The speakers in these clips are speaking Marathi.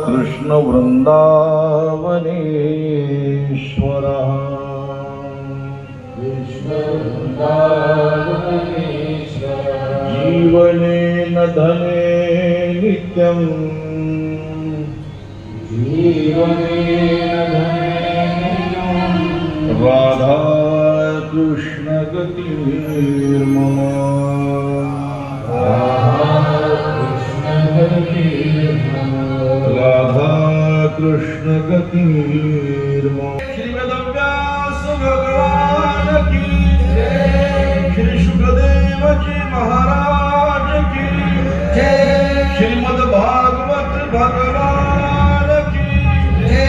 कृष्ण वृंदावनेश्वरः जीवनेन धने नित्यं राधा कृष्ण गतिर्मम राधा कृष्ण गतिर्मम। श्रीमद् व्यास भगवान की जय, श्री शुकदेव जी महाराज की जय, श्रीमद् भागवत भगवान की जय।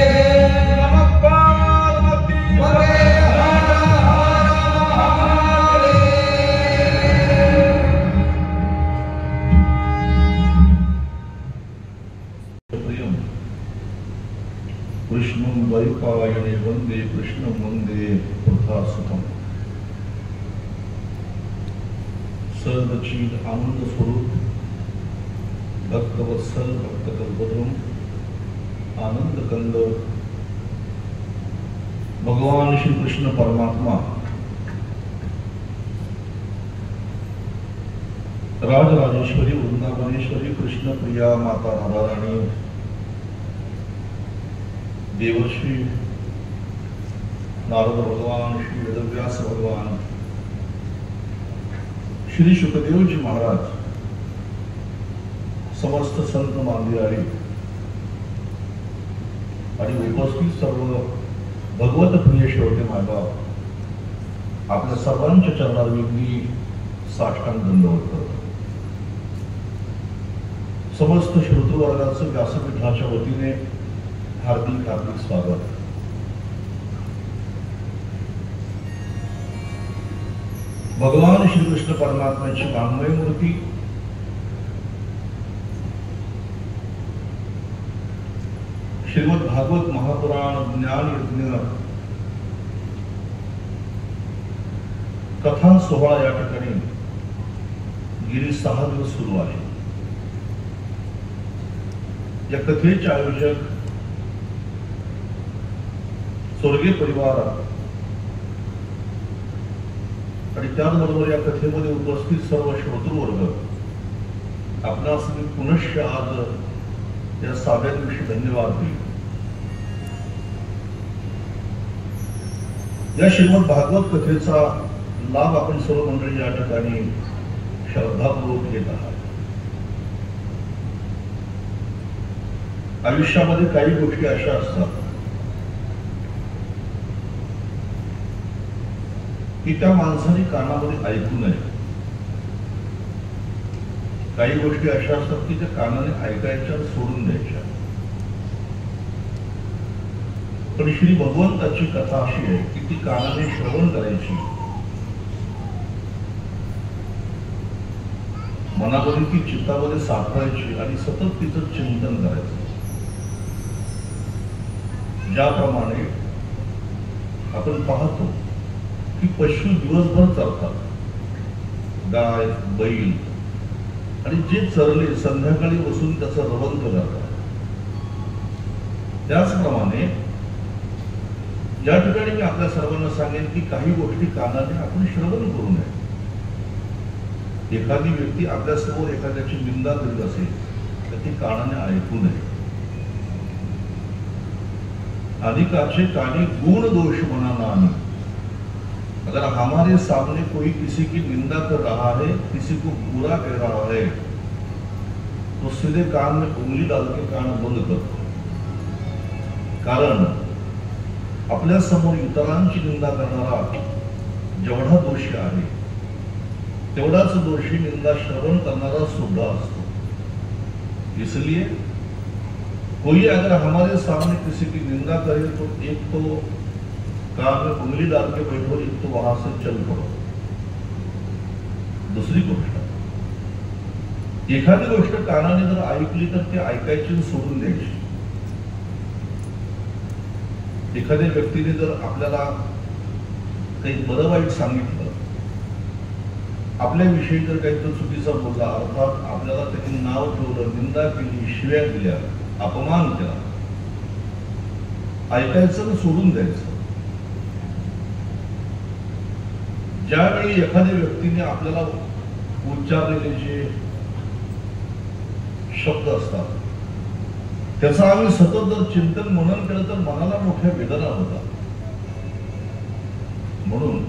नमः पार्वती कृष्णं वैपायने वंदे कृष्णं वंदे प्रथासुतम्। सर्वचीज आनंद स्वरूप भक्तवत्सल भक्तकल्पद्रुम आनंद कंद भगवान श्री कृष्ण परमात्मा राजराजेश्वरी वृंदावनेश्वरी कृष्ण प्रिया माता राधाराणी देवर्षी नारद भगवान, श्री वेदव्यास भगवान, श्री शुकदेवजी महाराज, समस्त संत मांदियाळी आणि उपस्थित सर्व भगवत प्रिय श्रोते मायबाप, आपल्या सर्वांच्या चरणांवर मी साष्टांग दंडवत करतो. समस्त श्रोतृवर्गाचं व्यासपीठाच्या वतीने हार्दिक हार्दिक स्वागत. भगवान श्रीकृष्ण परमात्म्याची वाङ्मय मूर्ती श्रीमद भागवत महापुराण ज्ञान यज्ञ कथा सोहळा या ठिकाणी गेली 6 दिवस सुरू आहे. या कथेचे आयोजक स्वर्गीय परिवार आणि त्याचबरोबर या कथेमध्ये उपस्थित सर्व श्रोतृवर्ग, आपणास मी पुनश्च आज या 6व्या दिवशी धन्यवाद देईन. या श्रीमद भागवत कथेचा लाभ आपण सर्व मंडळी या ठिकाणी श्रद्धापूर्वक घेत आहात. आयुष्यामध्ये काही गोष्टी अशा असतात की त्या माणसाने कानामध्ये ऐकू नये. काही गोष्टी अशा असतात की त्या कानाने ऐकायच्या सोडून द्यायच्या. पण श्री भगवंताची कथा अशी आहे की ती कानाने श्रवण करायची, मनामध्ये ती चित्तामध्ये साठवायची आणि सतत तिचं चिंतन करायचं. ज्याप्रमाणे आपण पाहतो की पशु दिवसभर चरतात, गाय बैल, आणि जे चरले संध्याकाळी बसून त्याचं रवंथ करतात. त्याचप्रमाणे या ठिकाणी मी आपल्या सर्वांना सांगेन की काही गोष्टी कानाने आपण श्रवण करू नये. एखादी व्यक्ती आपल्यासमोर एखाद्याची निंदा करीत असेल तर ती कानाने ऐकू नये. अधिकाचे कानी गुण दोष बनाना नहीं. अगर हमारे सामने कोई किसी की निंदा कर रहा है, किसी को बुरा कह रहा है, तो सीधे कान में उंगली डाल के कान बंद करतो. कारण आपल्या समोर इतरांची निंदा करणारा जेवढा दोषी आहे तेवढाच दोषी निंदा श्रवण करणारा सुद्धा असतो. इसलिए कोई अगर हमारे सामने किसी की निंदा करे तो एक तो कान में उंगली डाल के बैठो, एक तो वहां से चल पड़ो. दुसरी गोष्ट, एखादी गोष्ट कानाने जर ऐकली तर ते ऐकायची सोडून द्यायची. एखाद्या व्यक्तीने जर आपल्याला काही बरं वाईट सांगितलं, आपल्याविषयी जर काहीतरी चुकीचं बोलला, अर्थात आपल्याला त्यांनी नाव ठेवलं, निंदा केली, शिव्या दिल्या, अपमान केला, ऐकायचं सोडून द्यायचं. ज्यावेळी एखाद्या व्यक्तीने आपल्याला उच्चारलेले जे शब्द असतात त्याचा आम्ही सतत जर चिंतन मनन केलं तर मनाला मोठ्या वेदना होतात. म्हणून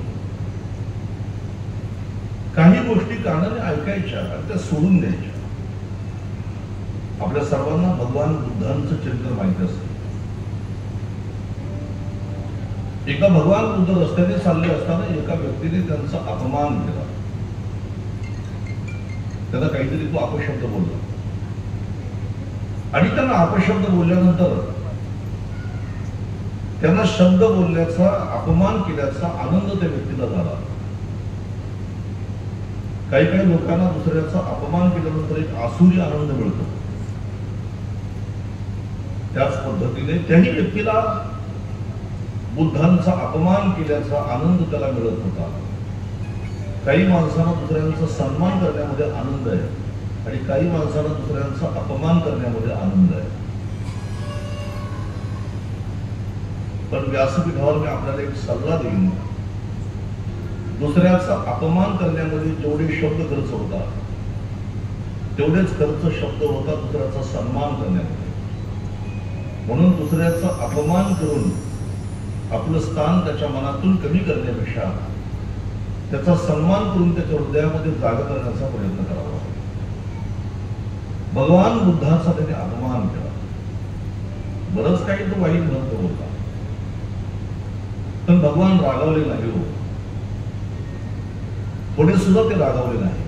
काही गोष्टी कानाने ऐकायच्या आणि त्या सोडून द्यायच्या. आपल्या सर्वांना भगवान बुद्धांचं चरित्र माहिती असतं. एकदा भगवान बुद्ध रस्त्याने चालले असताना एका व्यक्तीने त्यांचा अपमान केला. त्यांना काहीतरी तो अपशब्द बोलला आणि त्यांना अपशब्द बोलल्यानंतर त्यांना शब्द बोलण्याचा, अपमान केल्याचा आनंद त्या व्यक्तीला झाला. काही काही लोकांना दुसऱ्याचा अपमान केल्यानंतर एक आसुरी आनंद मिळतो. त्याच पद्धतीने त्याही व्यक्तीला बुद्धांचा अपमान केल्याचा आनंद त्याला मिळत होता. काही माणसांना दुसऱ्यांचा सन्मान करण्यामध्ये आनंद आहे आणि काही माणसांना दुसऱ्यांचा अपमान करण्यामध्ये आनंद आहे. पण व्यासपीठावर मी आपल्याला एक सल्ला देईन, दुसऱ्याचा अपमान करण्यामध्ये जेवढे शब्द खर्च होतात तेवढेच खर्च शब्द होता दुसऱ्याचा सन्मान करण्यामध्ये. म्हणून दुसऱ्याचा अपमान करून आपलं स्थान त्याच्या मनातून कमी करण्यापेक्षा त्याचा सन्मान करून त्याच्या हृदयामध्ये जागा करण्याचा प्रयत्न करावा. भगवान बुद्धाचा त्याने अपमान केला. बरंच काही तो वाईट म्हणतो होता, पण भगवान रागावले नाही हो. थोडे सुद्धा ते रागावले नाही.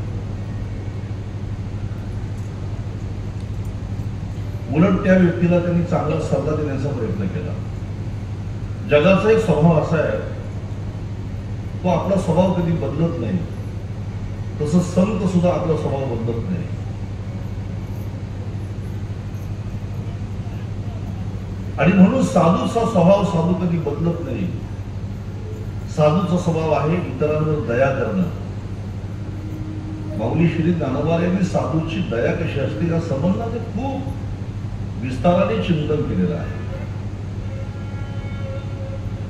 उलट त्या व्यक्तीला त्यांनी चांगला सल्ला देण्याचा प्रयत्न केला. जगाचा एक स्वभाव असा आहे, तो आपला स्वभाव कधी बदलत नाही. तसं संत सुद्धा आपला स्वभाव बदलत नाही. आणि म्हणून साधूचा स्वभाव साधू कधी बदलत नाही. साधूचा स्वभाव आहे इतरांवर दया करणं. माऊली श्री ज्ञानोबा यांनी साधूची दया कशी असते या संबंधात खूप विस्ताराने चिंतन केलेलं आहे.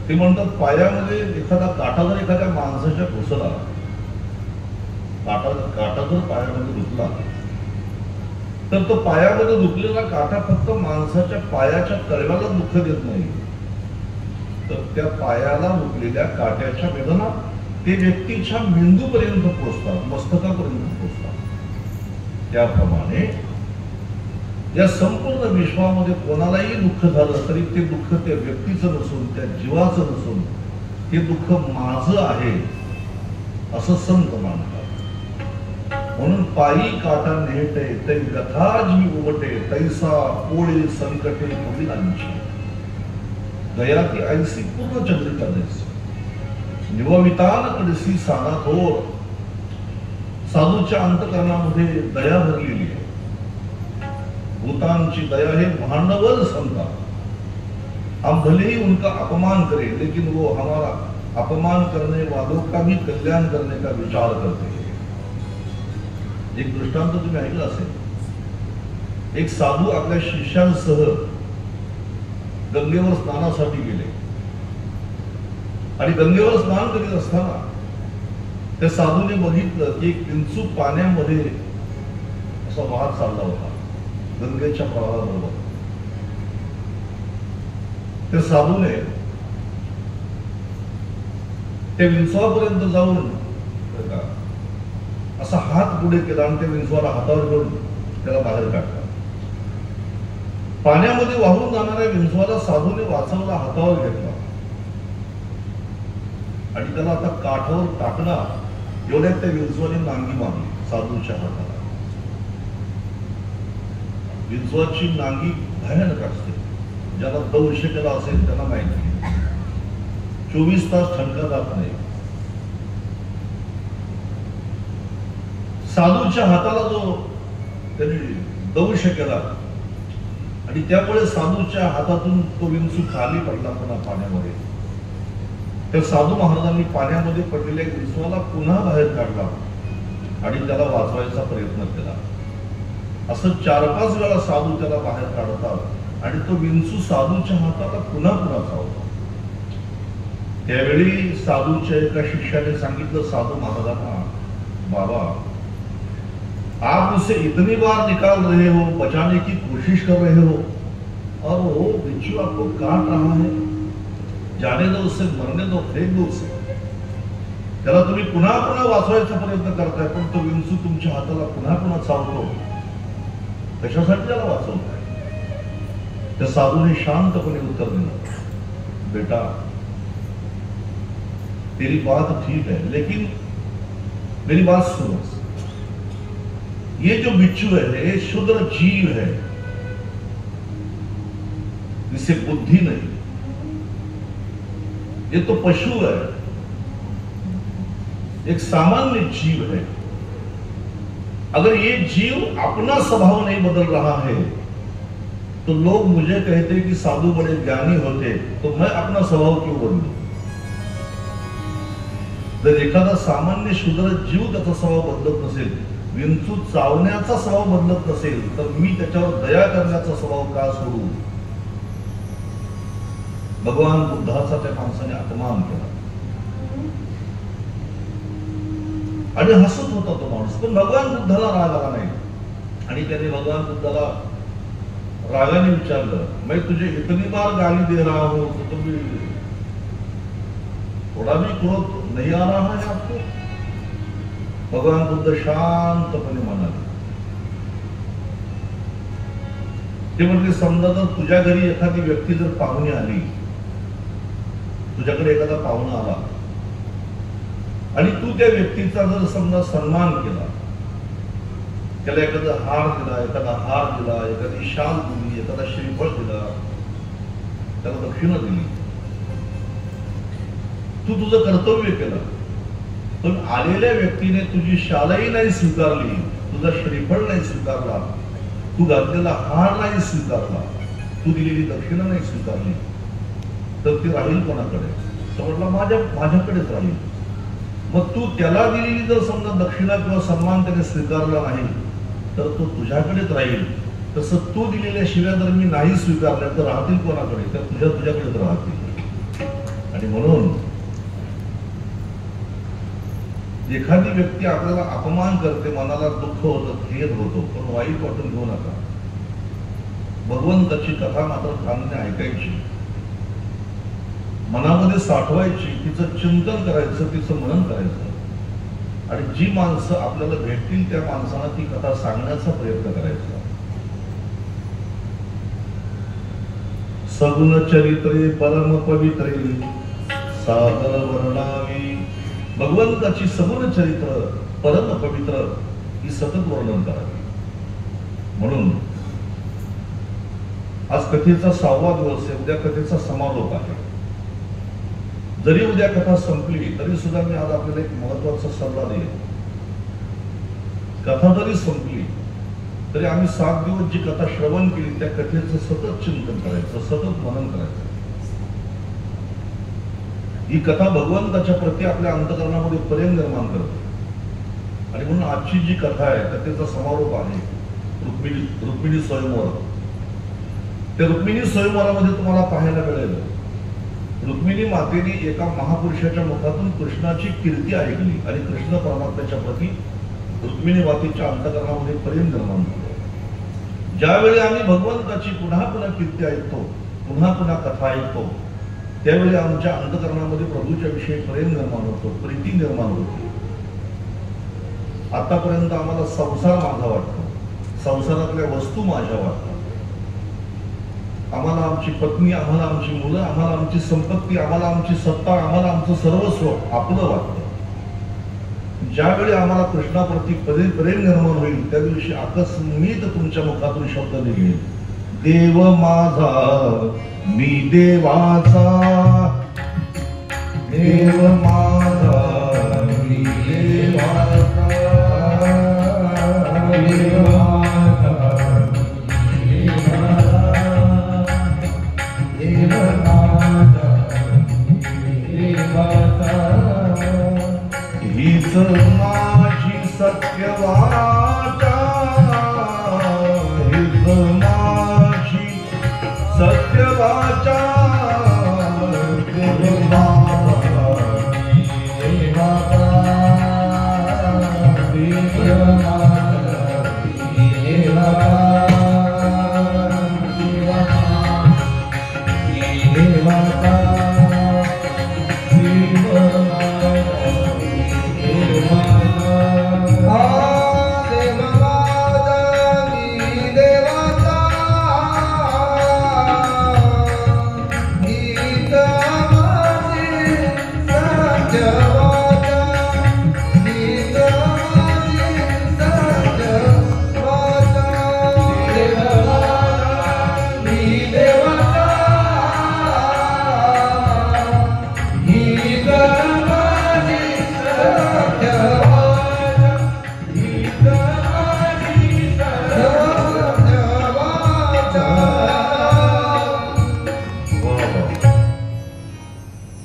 ते म्हणतात, पायामध्ये एखादा काटा जर एखाद्या माणसाच्या घुसला, काटा जर पायामध्ये घुसला तर तो पायामध्ये दुखलेला काटा फक्त माणसाच्या पायाच्या तळव्याला दुःख देत नाही, तर त्या पायाला दुखलेल्या काट्याच्या वेदना ते व्यक्तीच्या मेंदूपर्यंत पोहोचतात, मस्तकापर्यंत पोहोचतात. त्याप्रमाणे या संपूर्ण विश्वामध्ये कोणालाही दुःख झालं तरी ते दुःख त्या व्यक्तीचं नसून, त्या जीवाचं नसून, हे दुःख माझं आहे असं संत मानतात. म्हणून पायी काटा नेटे तै व्यथा जी उमटे, तैसा पोळे संकटे मुलींची. दया ती ऐसी पूर्ण चंद्रिका दैसी, निववितान कडसी साना थोर. साधूच्या अंतकरणामध्ये दया भरलेली आहे. भूतांची दया है भांडवल संता. हम भले ही उनका अपमान करें, लेकिन वो हमारा अपमान करने वालों का भी कल्याण करने का विचार करते हैं. एक दृष्टांत तुम्ही ऐकलं असेल. एक साधू आपल्या शिष्यांसह गंगेवर स्नानासाठी गेले आणि गंगेवर स्नान करीत असताना त्या साधूने बघितलं की एक विंचू पाण्यामध्ये असा वाहत चालला होता गंगेच्या प्रवाहाबरोबर. त्या साधूने त्या विंचवापर्यंत जाऊन असा हात पुढे केला आणि त्या विंचवाला हातावर घेऊन त्याला बाहेर काढला. पाण्यामध्ये वाहून जाणाऱ्या विंचवाला साधूने वाचवला, हातावर घेतला आणि त्याला आता काठावर टाकणार एवढ्यात त्या विंचवाने नांगी मारली साधूच्या हाताला. विंचवाची नांगी भयानक असते. ज्याला दंश केला असेल त्यांना माहिती. 24 तास ठणका जात नाही. साधूच्या हाताला जो त्यांनी दंश केला आणि त्यामुळे साधूच्या हातातून तो विंचू खाली पडला पुन्हा पाण्यामध्ये. त्या साधू महाराजांनी पाण्यामध्ये पडलेल्या विंचवाला पुन्हा बाहेर काढला आणि त्याला वाचवायचा प्रयत्न केला. असं 4-5 वेळा साधू त्याला बाहेर काढतात आणि तो विंचू साधूच्या हाताला पुन्हा चावतो. त्यावेळी साधूच्या एका शिष्याने सांगितलं साधू महाराजांना, बाबा आप उसे इतनी बार निकाल रहे हो, बचाने की कोशिश कर रहे हो और वो बिच्छू आपको काट रहा है, जाने दो उससे, मरने दो, फेंक दो उसे. त्याला तुम्ही पुन्हा वाचवायचा प्रयत्न करताय पण तो विंचू तुमच्या हाताला पुन्हा चावतो. कशासाठी त्याला वाचवताय? त्या साधूने शांतपणे उत्तर दिलं, बेटा तेरी बात ठीक है, लेकिन मेरी बात सुनो. ये जो बिच्छू है ये शुद्र जीव है, इसे बुद्धि नहीं. ये तो पशु है, एक सामान्य जीव है. अगर ये जीव अपना स्वभाव नहीं बदल रहा है तो लोग मुझे कहते कि साधु बड़े ज्ञानी होते, तो मैं अपना स्वभाव क्यों बदलू? जर एखादा सामान्य शूद्र जीव त्याचा स्वभाव बदलत नसेल, विंचू चावण्याचा स्वभाव बदलत नसेल, तर मी त्याच्यावर दया करण्याचा स्वभाव का सोडू? भगवान बुद्धाचा त्या माणसाने अपमान केला आणि हसत होता तो माणूस. पण भगवान बुद्धाला राग आला नाही. आणि त्याने भगवान बुद्धाला रागाने विचारलं, मैं तुझे इतनी बार गाली दे रहा हूं तो तुम थोड़ा भी क्रोध नहीं आ रहा है आपको? भगवान बुद्ध शांतपणे म्हणाले, ते म्हणजे समजा जर तुझ्या घरी एखादी व्यक्ती जर पाहुणे आली, तुझ्याकडे एखादा पाहुणा आला आणि तू त्या व्यक्तीचा जर समजा सन्मान केला, त्याला एखादा हार दिला, एखादी शाल दिली, एखादा श्रीफळ दिला, त्याला दक्षिणा दिली, तू तुझं कर्तव्य केलं, पण आलेल्या व्यक्तीने तुझी शालही नाही स्वीकारली, तुझा श्रीफळ नाही स्वीकारला, तू घातलेला हार नाही स्वीकारला, तू दिलेली दक्षिणा नाही स्वीकारली, तर ती राहील कोणाकडे? तर म्हटलं माझ्याकडेच राहील. मग तू त्याला दिलेली जर समजा दक्षिणा किंवा सन्मान त्याने स्वीकारला नाही, तर तो तुझ्याकडेच राहील. तसं तू दिलेल्या शिव्या जर मी नाही स्वीकारल्या तर राहतील कोणाकडे? तर तुझ्याकडेच राहतील. आणि म्हणून एखादी व्यक्ती आपल्याला अपमान करते, मनाला दुःख होतं, खेद होतो, पण वाईट वाटून घेऊ नका. भगवंताची कथा मात्र कानाने ऐकायची, मनामध्ये साठवायची, तिचं चिंतन करायचं, तिचं मनन करायचं, आणि जी माणसं आपल्याला भेटतील त्या माणसांना ती कथा सांगण्याचा प्रयत्न करायचा. सगुण चरित्रे परम पवित्रे सादर वर्णावी. भगवंताची सगुण चरित्र परम पवित्र ही सतत वर्णन करावी. म्हणून आज कथेचा 6वा दिवस आहे, उद्या कथेचा समारोप आहे. जरी उद्या कथा संपली तरी सुद्धा मी आज आपल्याला एक महत्वाचा सल्ला देईन. कथा जरी संपली तरी आम्ही 7 दिवस जी कथा श्रवण केली त्या कथेचं सतत चिंतन करायचं, सतत मनन करायचं. ही कथा भगवंताच्या प्रती आपल्या अंतकरणामध्ये प्रेम निर्माण करते. आणि म्हणून आजची जी कथा आहे कथेचा समारोप आहे रुक्मिणी स्वयंवर. त्या रुक्मिणी स्वयंवरामध्ये तुम्हाला पाहायला मिळेल, रुक्मिणी मातेने एका महापुरुषाच्या मुखातून कृष्णाची कीर्ती ऐकली आणि कृष्ण परमात्म्याच्या प्रती रुक्मिणी मातेच्या अंतकरणामध्ये प्रेम निर्माण झालं. ज्यावेळी आम्ही भगवंताची पुन्हा पुन्हा कीर्ती ऐकतो, पुन्हा पुन्हा कथा ऐकतो, त्यावेळी आमच्या अंतकरणामध्ये प्रभूच्या विषयी प्रेम निर्माण होतो, प्रीती निर्माण होते. आतापर्यंत आम्हाला संसार माझा वाटतो, संसारातल्या वस्तू माझ्या वाटतात, आम्हाला आमची पत्नी, आम्हाला आमची मुलं, आम्हाला आमची संपत्ती, आम्हाला आमची सत्ता, आम्हाला आमचं सर्वस्व आपलं वाटतं. ज्यावेळी आम्हाला कृष्णाप्रती प्रेम निर्माण होईल त्या दिवशी अकस्मित तुमच्या मुखातून शब्द निघेल, देव माझा मी देवाचा, देव माझा मी देवाचा, देव माझा मी देवाचा, देव माझा मी देवाचा. हीच माझी सत्यवाचा, हीच माझी सत्यवाचा, देव माझा मी देवाचा, देव माझा मी देवाचा, देव माझा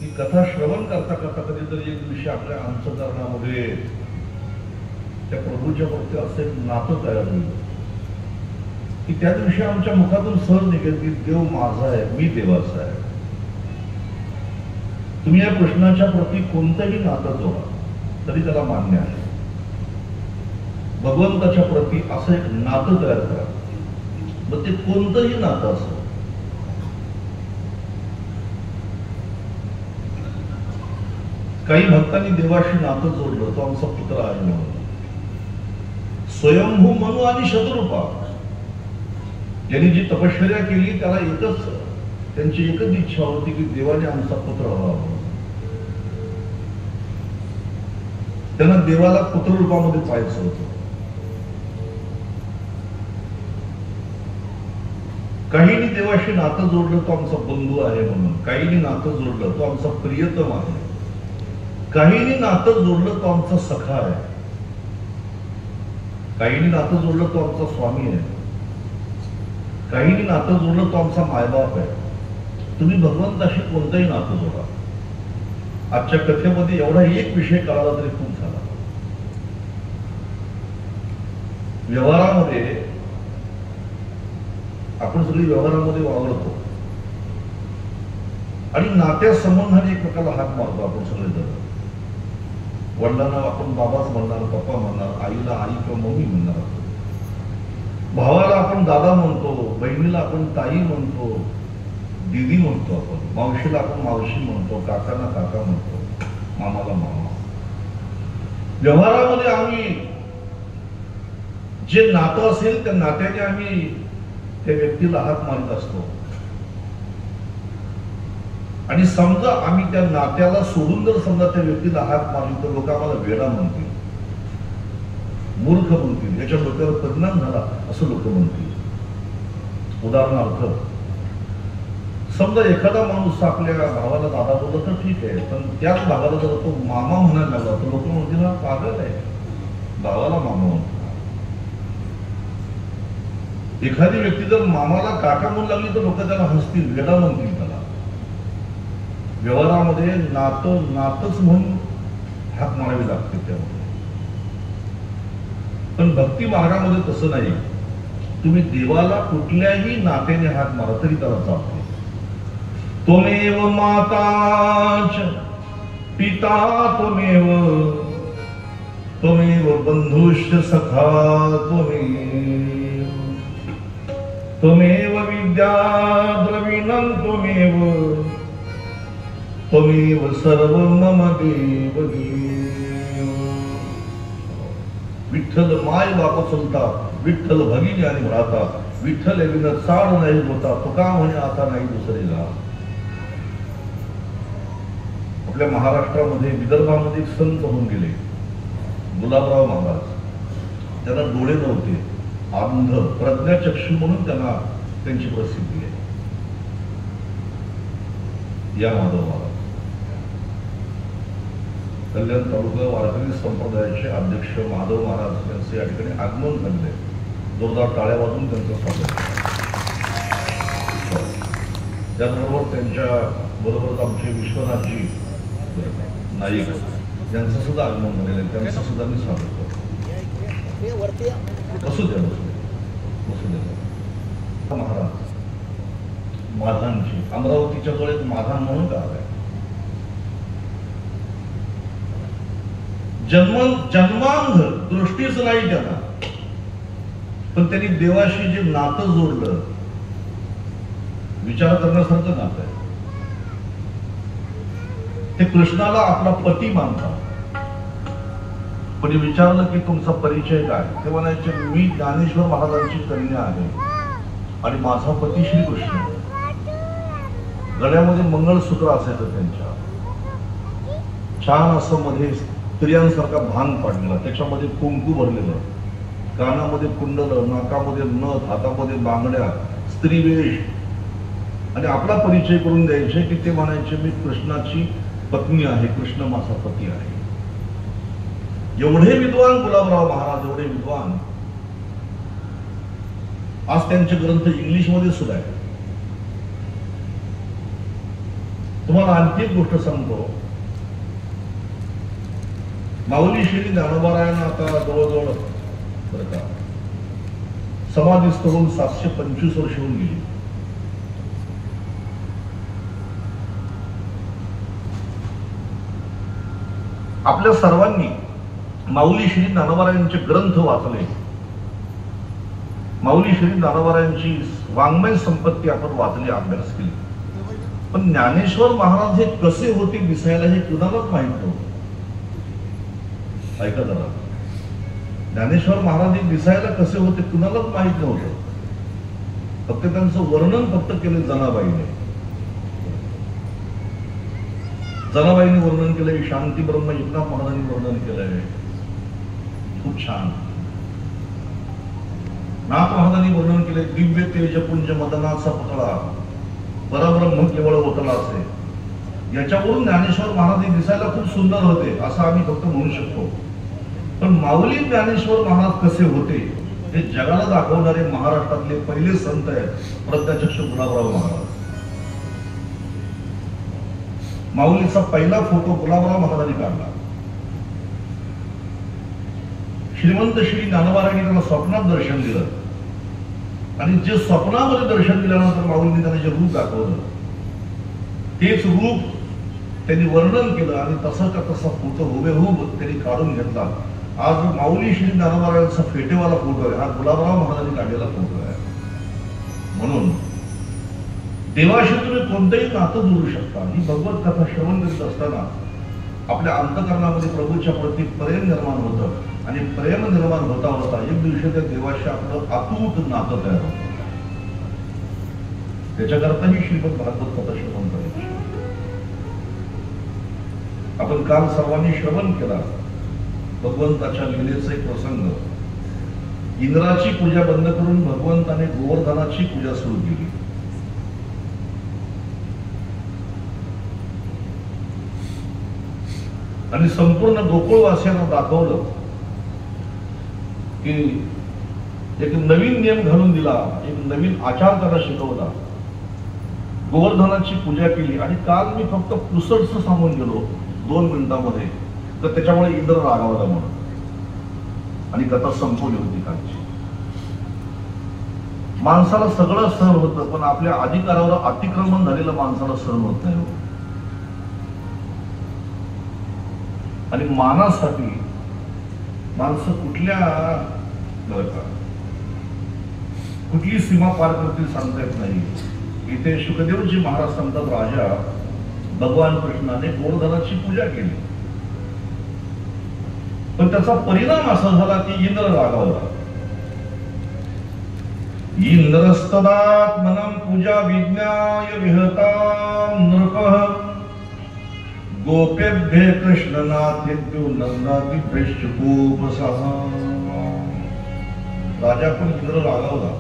मी कथा श्रवण करता करता कधीतरी एक दिवशी आपल्या अंतःकरणामध्ये त्या प्रभूच्या प्रती असे नातं तयार होईल की त्या दिवशी आमच्या मुखातून सहज निघेल की देव माझा आहे, मी देवाचा आहे. तुम्ही या कृष्णाच्या प्रती कोणतंही नातं जोडा तरी त्याला मान्य आहे. भगवंताच्या प्रती असं एक नातं तयार करा. मग ते कोणतंही नातं असो. काही भक्तांनी देवाशी नातं जोडलं, तो आमचा पुत्र आहे म्हणून. स्वयंभू मनु आणि शतरूपा यांनी जी तपश्चर्या केली त्याला एकच, त्यांची एकच इच्छा होती की देवाने आमचा पुत्र व्हावा. त्यांना देवाला पुत्ररूपामध्ये पाहायचं होतं. काहींनी देवाशी नातं जोडलं, तो आमचा बंधू आहे म्हणून. काहींनी नातं जोडलं, तो आमचा प्रियतम आहे. काहींनी नातं जोडलं, तो आमचा सखा आहे. काहींनी नातं जोडलं, तो आमचा स्वामी आहे. काहींनी नातं जोडलं, तो आमचा मायबाप आहे. तुम्ही भगवंताशी कोणतंही नातं जोडा. आजच्या कथेमध्ये एवढा एक विषय कळाला तरी खूप झाला. व्यवहारामध्ये आपण सगळी व्यवहारामध्ये वावरतो आणि नात्या संबंधाने एकमेकाला हात मारतो. आपण सगळेजण वडिलांना आपण बाबाच म्हणणार, पप्पा म्हणणार, आईला आई किंवा मम्मी म्हणणार, भावाला आपण दादा म्हणतो, बहिणीला आपण ताई म्हणतो, दीदी म्हणतो, आपण मावशीला आपण मावशी म्हणतो, काकांना काका म्हणतो, मामाला मामा. व्यवहारामध्ये आम्ही जे नातं असेल त्या नात्याने आम्ही त्या व्यक्तीला हात मारत असतो. आणि समजा आम्ही त्या नात्याला सोडून जर समजा त्या व्यक्तीला हात मारली तर लोक आम्हाला वेडा म्हणतील, मूर्ख म्हणतील, याच्या डोक्यावर परिणाम झाला असं लोक म्हणतील. उदाहरणार्थ, समजा एखादा माणूस आपल्या भावाला दादा बोलला तर ठीक आहे, पण त्याच भावाला जर तो मामा म्हणायला लागला तर लोक म्हणतील हा पागल आहे, भावाला मामा म्हणतो. एखादी व्यक्ती जर मामाला काका म्हणू लागली तर लोक त्याला हसतील, वेडा म्हणतील त्याला. व्यवहारामध्ये नातच म्हणून हात मारावी लागते त्यामध्ये. पण भक्ती मार्गामध्ये तसं नाही. तुम्ही देवाला कुठल्याही नात्याने हात मारा तरी त्याला चालते. त्वमेव माताच पिता त्वमेव, त्वमेव बंधुश्च सखा त्वमेव, त्वमेव विद्या द्रविणं त्वमेव, त्वमेव सर्व मम देव देव. विठ्ठल माय बाप चलता, विठ्ठल भगिनी आणि भ्राता, विठ्ठल विन चाड नाही होता, तुका म्हणे आता नाही दुसरेला. आपल्या महाराष्ट्रामध्ये विदर्भामध्ये एक संत होऊन गेले, गुलाबराव महाराज. त्यांना डोळे नव्हते, अंध, प्रज्ञाचक्षु म्हणून त्यांना त्यांची प्रसिद्धी आहे. या माधव महाराज कल्याण तालुका वारकरी संप्रदायाचे अध्यक्ष माधव महाराज यांचे या ठिकाणी आगमन झाले. जोरदार टाळ्या वाजून त्यांचं स्वागत. त्याचबरोबर त्यांच्या बरोबर आमचे विश्वनाथजी नाईक यांचं सुद्धा आगमन झालेलं आहे. त्यांचं सुद्धा मी स्वागत करतो. असू द्या, बसू द्या. महाराज माधानची, अमरावतीच्या जवळ एक माधान म्हणून गाव आहे. जन्मांध दृष्टीच नाही त्यांना, पण त्यांनी देवाशी जे नातं जोडलं, विचार करण्यासारखं नातं आहे. ते कृष्णाला आपला पती मानतात. पण विचारलं की तुमचा परिचय काय, ते म्हणायचे मी ज्ञानेश्वर महाराजांची कन्या आहे आणि माझा पती श्रीकृष्ण. गळ्यामध्ये मंगळसूत्र असायचं त्यांच्या, छान असं मध्ये स्त्रियांसारखा भान पाडलेला, त्याच्यामध्ये कुंकू भरलेलं, कानामध्ये कुंडल, नाकामध्ये नथ, हातामध्ये बांगड्या, स्त्रीवेश. आणि आपला परिचय करून द्यायचे की ते म्हणायचे मी कृष्णाची पत्नी आहे, कृष्ण माझा पती आहे. एवढे विद्वान गुलाबराव महाराज, एवढे विद्वान. आज त्यांचे ग्रंथ इंग्लिश मध्ये सुद्धा आहे. तुम्हाला आणखी एक गोष्ट सांगतो. माऊली श्री ज्ञानोबारायांना आता जवळजवळ बरं का समाधीस्थ होऊन 725 वर्ष होऊन गेली. आपल्या सर्वांनी माऊली श्री ज्ञानोबारायांचे ग्रंथ वाचले, माऊली श्री ज्ञानोबारायांची वाङ्मय संपत्ती आपण वाचली, अभ्यास केली, पण ज्ञानेश्वर महाराज हे कसे होते दिसायला हे कुणालाच माहित नव्हतं. ऐका जरा, ज्ञानेश्वर महाराज हे दिसायला कसे होते कुणालाच माहित नव्हतं. फक्त त्यांचं वर्णन फक्त केलं जनाबाईने. जनाबाईने वर्णन केलंय, शांती ब्रह्म एकनाथ महाराजांनी वर्णन केलंय, खूप छान. नाथ महाराजांनी वर्णन केले, दिव्य तेजपुंज मदनाचा पुतळा, परब्रह्म केवळ ओतला असे. याच्यावरून ज्ञानेश्वर महाराज हे दिसायला खूप सुंदर होते असं आम्ही फक्त म्हणू शकतो. पण माऊली ज्ञानेश्वर महाराज कसे होते हे जगाला दाखवणारे महाराष्ट्रातले पहिले संत आहेत प्रज्ञाचक्षु गुलाबराव महाराज. माऊलीचा पहिला फोटो गुलाबराव महाराजांनी काढला. श्रीमंत श्री ज्ञानोबारायांनी त्यांना स्वप्नात दर्शन दिलं, आणि जे स्वप्नामध्ये दर्शन दिल्यानंतर माऊलींनी त्यांना जे रूप दाखवलं तेच रूप त्यांनी वर्णन केलं, आणि तसाचा तसा फोटो हुबेहूब त्यांनी काढून घेतला. आज माऊली श्री ज्ञानोबारायांचा फेटेवाला फोटो आहे, हा गुलाबराव महाराजांनी काढलेला फोटो आहे. म्हणून देवाशी तुम्ही कोणतंही नातं जोडू शकता. ही भगवत कथा श्रवण करीत असताना आपल्या अंतःकरणामध्ये प्रभूच्या प्रती प्रेम निर्माण होतं, आणि प्रेम निर्माण होता होता एक दिवशी त्या देवाशी आपलं अतूट नातं तयार होतं. त्याच्याकरताही श्रीमद भागवत कथा श्रवण करायची. आपण काल सर्वांनी श्रवण केला भगवंताच्या लीलेचा एक प्रसंग. इंद्राची पूजा बंद करून भगवंताने गोवर्धनाची पूजा सुरू केली. आणि संपूर्ण गोकुळवासियांना दाखवलं की एक नवीन नियम घालून दिला, एक नवीन आचार त्याला शिकवला, गोवर्धनाची पूजा केली. आणि काल मी फक्त पुसटच सांगून गेलो 2 मिनिटांमध्ये, तर त्याच्यामुळे इंद्र रागावला म्हणून, आणि कथा संपवली होती कालची. माणसाला सगळं सहन होतं, पण आपल्या अधिकारावर अतिक्रमण झालेलं माणसाला सहन होत नाही. आणि मानासाठी माणसं कुठली सीमा पार करतील सांगता येत नाही. इथे शुकदेवजी महाराज सांगतात, राजा भगवान कृष्णाने गोवर्धनाची पूजा केली, पण त्याचा परिणाम असा झाला की इंद्र रागावला. इंद्रस्तदात्मनं पूजा विज्ञाय विहतां नृपः गोपेभ्य कृष्णनाथेभ्यो नंदादिभ्यश्चूपसः. राजा पण इंद्र रागावला.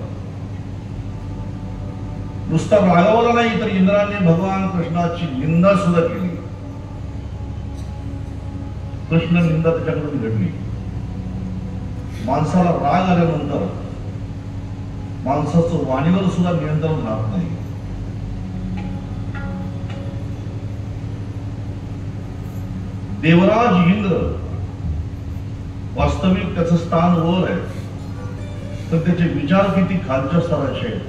नुसता रागावला नाही, तर इंद्राने भगवान कृष्णाची निंदा सुद्धा केली. कृष्ण निंदा त्याच्याकडून घडली. माणसाला राग आल्यानंतर माणसाचं वाणीवर सुद्धा नियंत्रण राहत नाही. देवराज इंद्र वास्तविक त्याचं स्थान वर आहे, तर त्याचे विचार किती खालच्या स्तराचे आहेत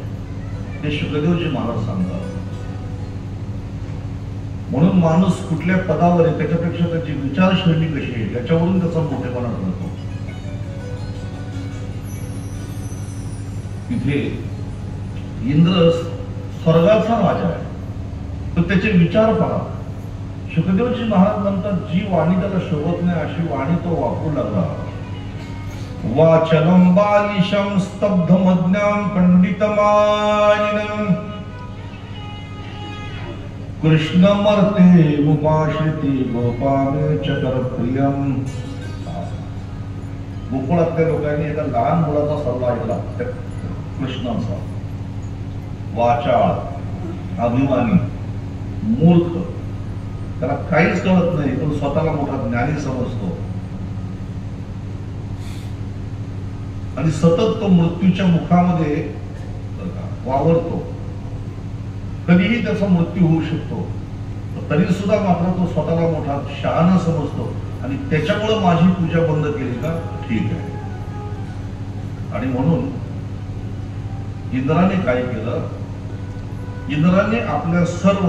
ते शुकदेवजी महाराज सांगतात. म्हणून माणूस कुठल्या पदावर आहे त्याच्यापेक्षा त्याची विचारशैली कशी आहे त्याच्यावरून त्याचा मोठेपणा ठरतो. तिथे इंद्र स्वर्गाचा राजा आहे, तर त्याचे विचार पहा. शुकदेवजी महाराज म्हणतात, जी वाणी त्याला शोभत नाही अशी वाणी तो वापरू लागला. वाचनं बालिशं स्तब्धमज्ञां पंडितमानिनं कृष्णमर्ते मुपाश्रिते गोपामेचकर प्रियं. गोकुळातल्या लोकांनी एका लहान मुलाचा सल्ला ऐकला कृष्णाचा. वाचाळ, अभिमानी, मूर्ख, त्याला काहीच कळत नाही, पण स्वतःला मोठा ज्ञानी समजतो, आणि सतत तो मृत्यूच्या मुखामध्ये वावरतो. कधीही त्याचा मृत्यू होऊ शकतो, तरी सुद्धा मात्र तो स्वतःला मोठा शहाणा समजतो, आणि त्याच्यामुळे माझी पूजा बंद केली का ठीक आहे. आणि म्हणून इंद्राने काय केलं, इंद्राने आपल्या सर्व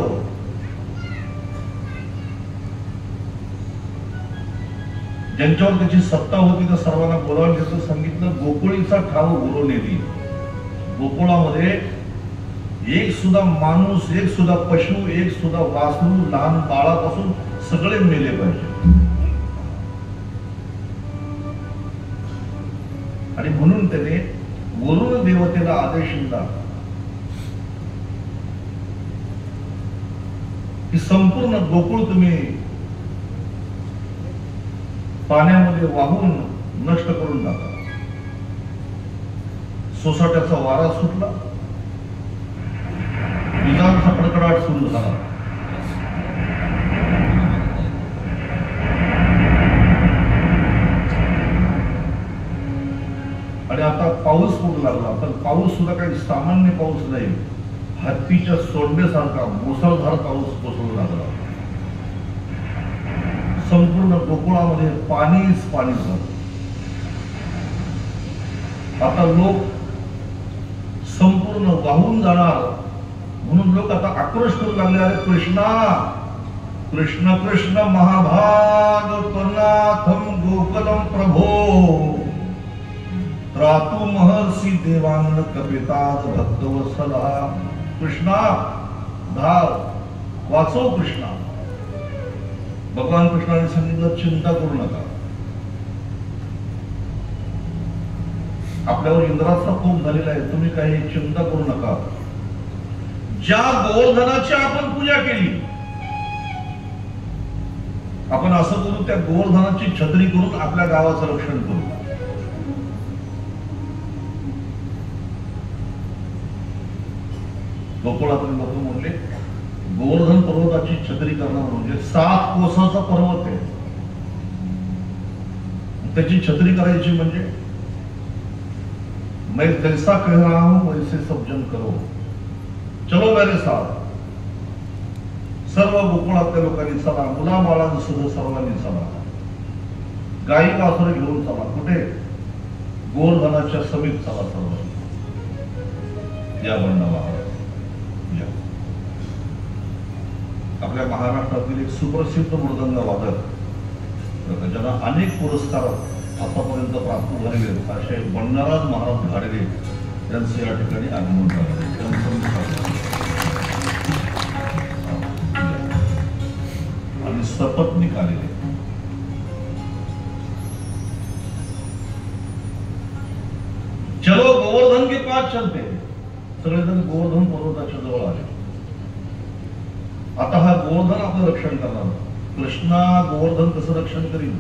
ज्यांच्यावर त्याची सत्ता होती त्या सर्वांना बोलावून घेतलं, सांगितलं गोकुळीचा ठाव गुरु नेली. गोकुळामध्ये एक सुद्धा माणूस, एक सुद्धा पशु, एक सुद्धा वासरू, लहान बाळापासून सगळे मेले पाहिजे. आणि म्हणून त्याने वरुण देवतेला आदेश दिला की संपूर्ण गोकुळ तुम्ही पाण्यामध्ये वाहून नष्ट करून टाका. सोसाट्याचा वारा सुटला, विजांचा कडकडाट सुरू झाला. आणि आता पाऊस पडू लागला. पण पाऊस सुद्धा काही सामान्य पाऊस नाही, हत्तीच्या सोडण्यासारखा मुसळधार पाऊस कोसळू लागला. संपूर्ण गोकुळामध्ये पाणीच पाणी झालं. आता लोक संपूर्ण वाहून जाणार म्हणून लोक आता आक्रोश करू लागले, अरे कृष्णा कृष्ण कृष्ण महाभागवनाथम गोकुलम प्रभो त्रातु महर्षी देवांन कपितात भक्तवत्सला. कृष्णा धाव, वाचव कृष्णा. भगवान कृष्णाने सांगितलं चिंता करू नका. आपल्यावर इंद्राचा कोप झालेला आहे, तुम्ही काही चिंता करू नका. ज्या गोवर्धनाची आपण पूजा केली, आपण असं करू त्या गोवर्धनाची छत्री करून आपल्या गावाचं रक्षण करू. गोकुळातील लोक म्हणले गोवर्धन पर्वताची छत्री करणार म्हणजे 7 कोसाचा पर्वत आहे, त्याची छत्री करायची म्हणजे मैं जैसा कह रहा हूं वैसे सब जन करो, चलो मेरे साथ. सर्व गोकुळातल्या लोकांनी चला, मुला बाळांसह सर्वांनी चला, गाई वासरे घेऊन चला. कुठे? गोवर्धनाच्या समीप चला सर्व. या बंडाला आपल्या महाराष्ट्रातील एक सुप्रसिद्ध मृदंग वादक, ज्यांना अनेक पुरस्कार आतापर्यंत प्राप्त झालेले असे बंडाराज महाराज घाडगे यांचे या ठिकाणी आगमन झाले. आणि सपत्नीक आलेले. चलो गोवर्धन के पास चलते. सगळेजण गोवर्धन पर्वताच्या जवळ आले. आता हा गोवर्धन आपलं रक्षण करणार. कृष्णा गोवर्धन कसं रक्षण करील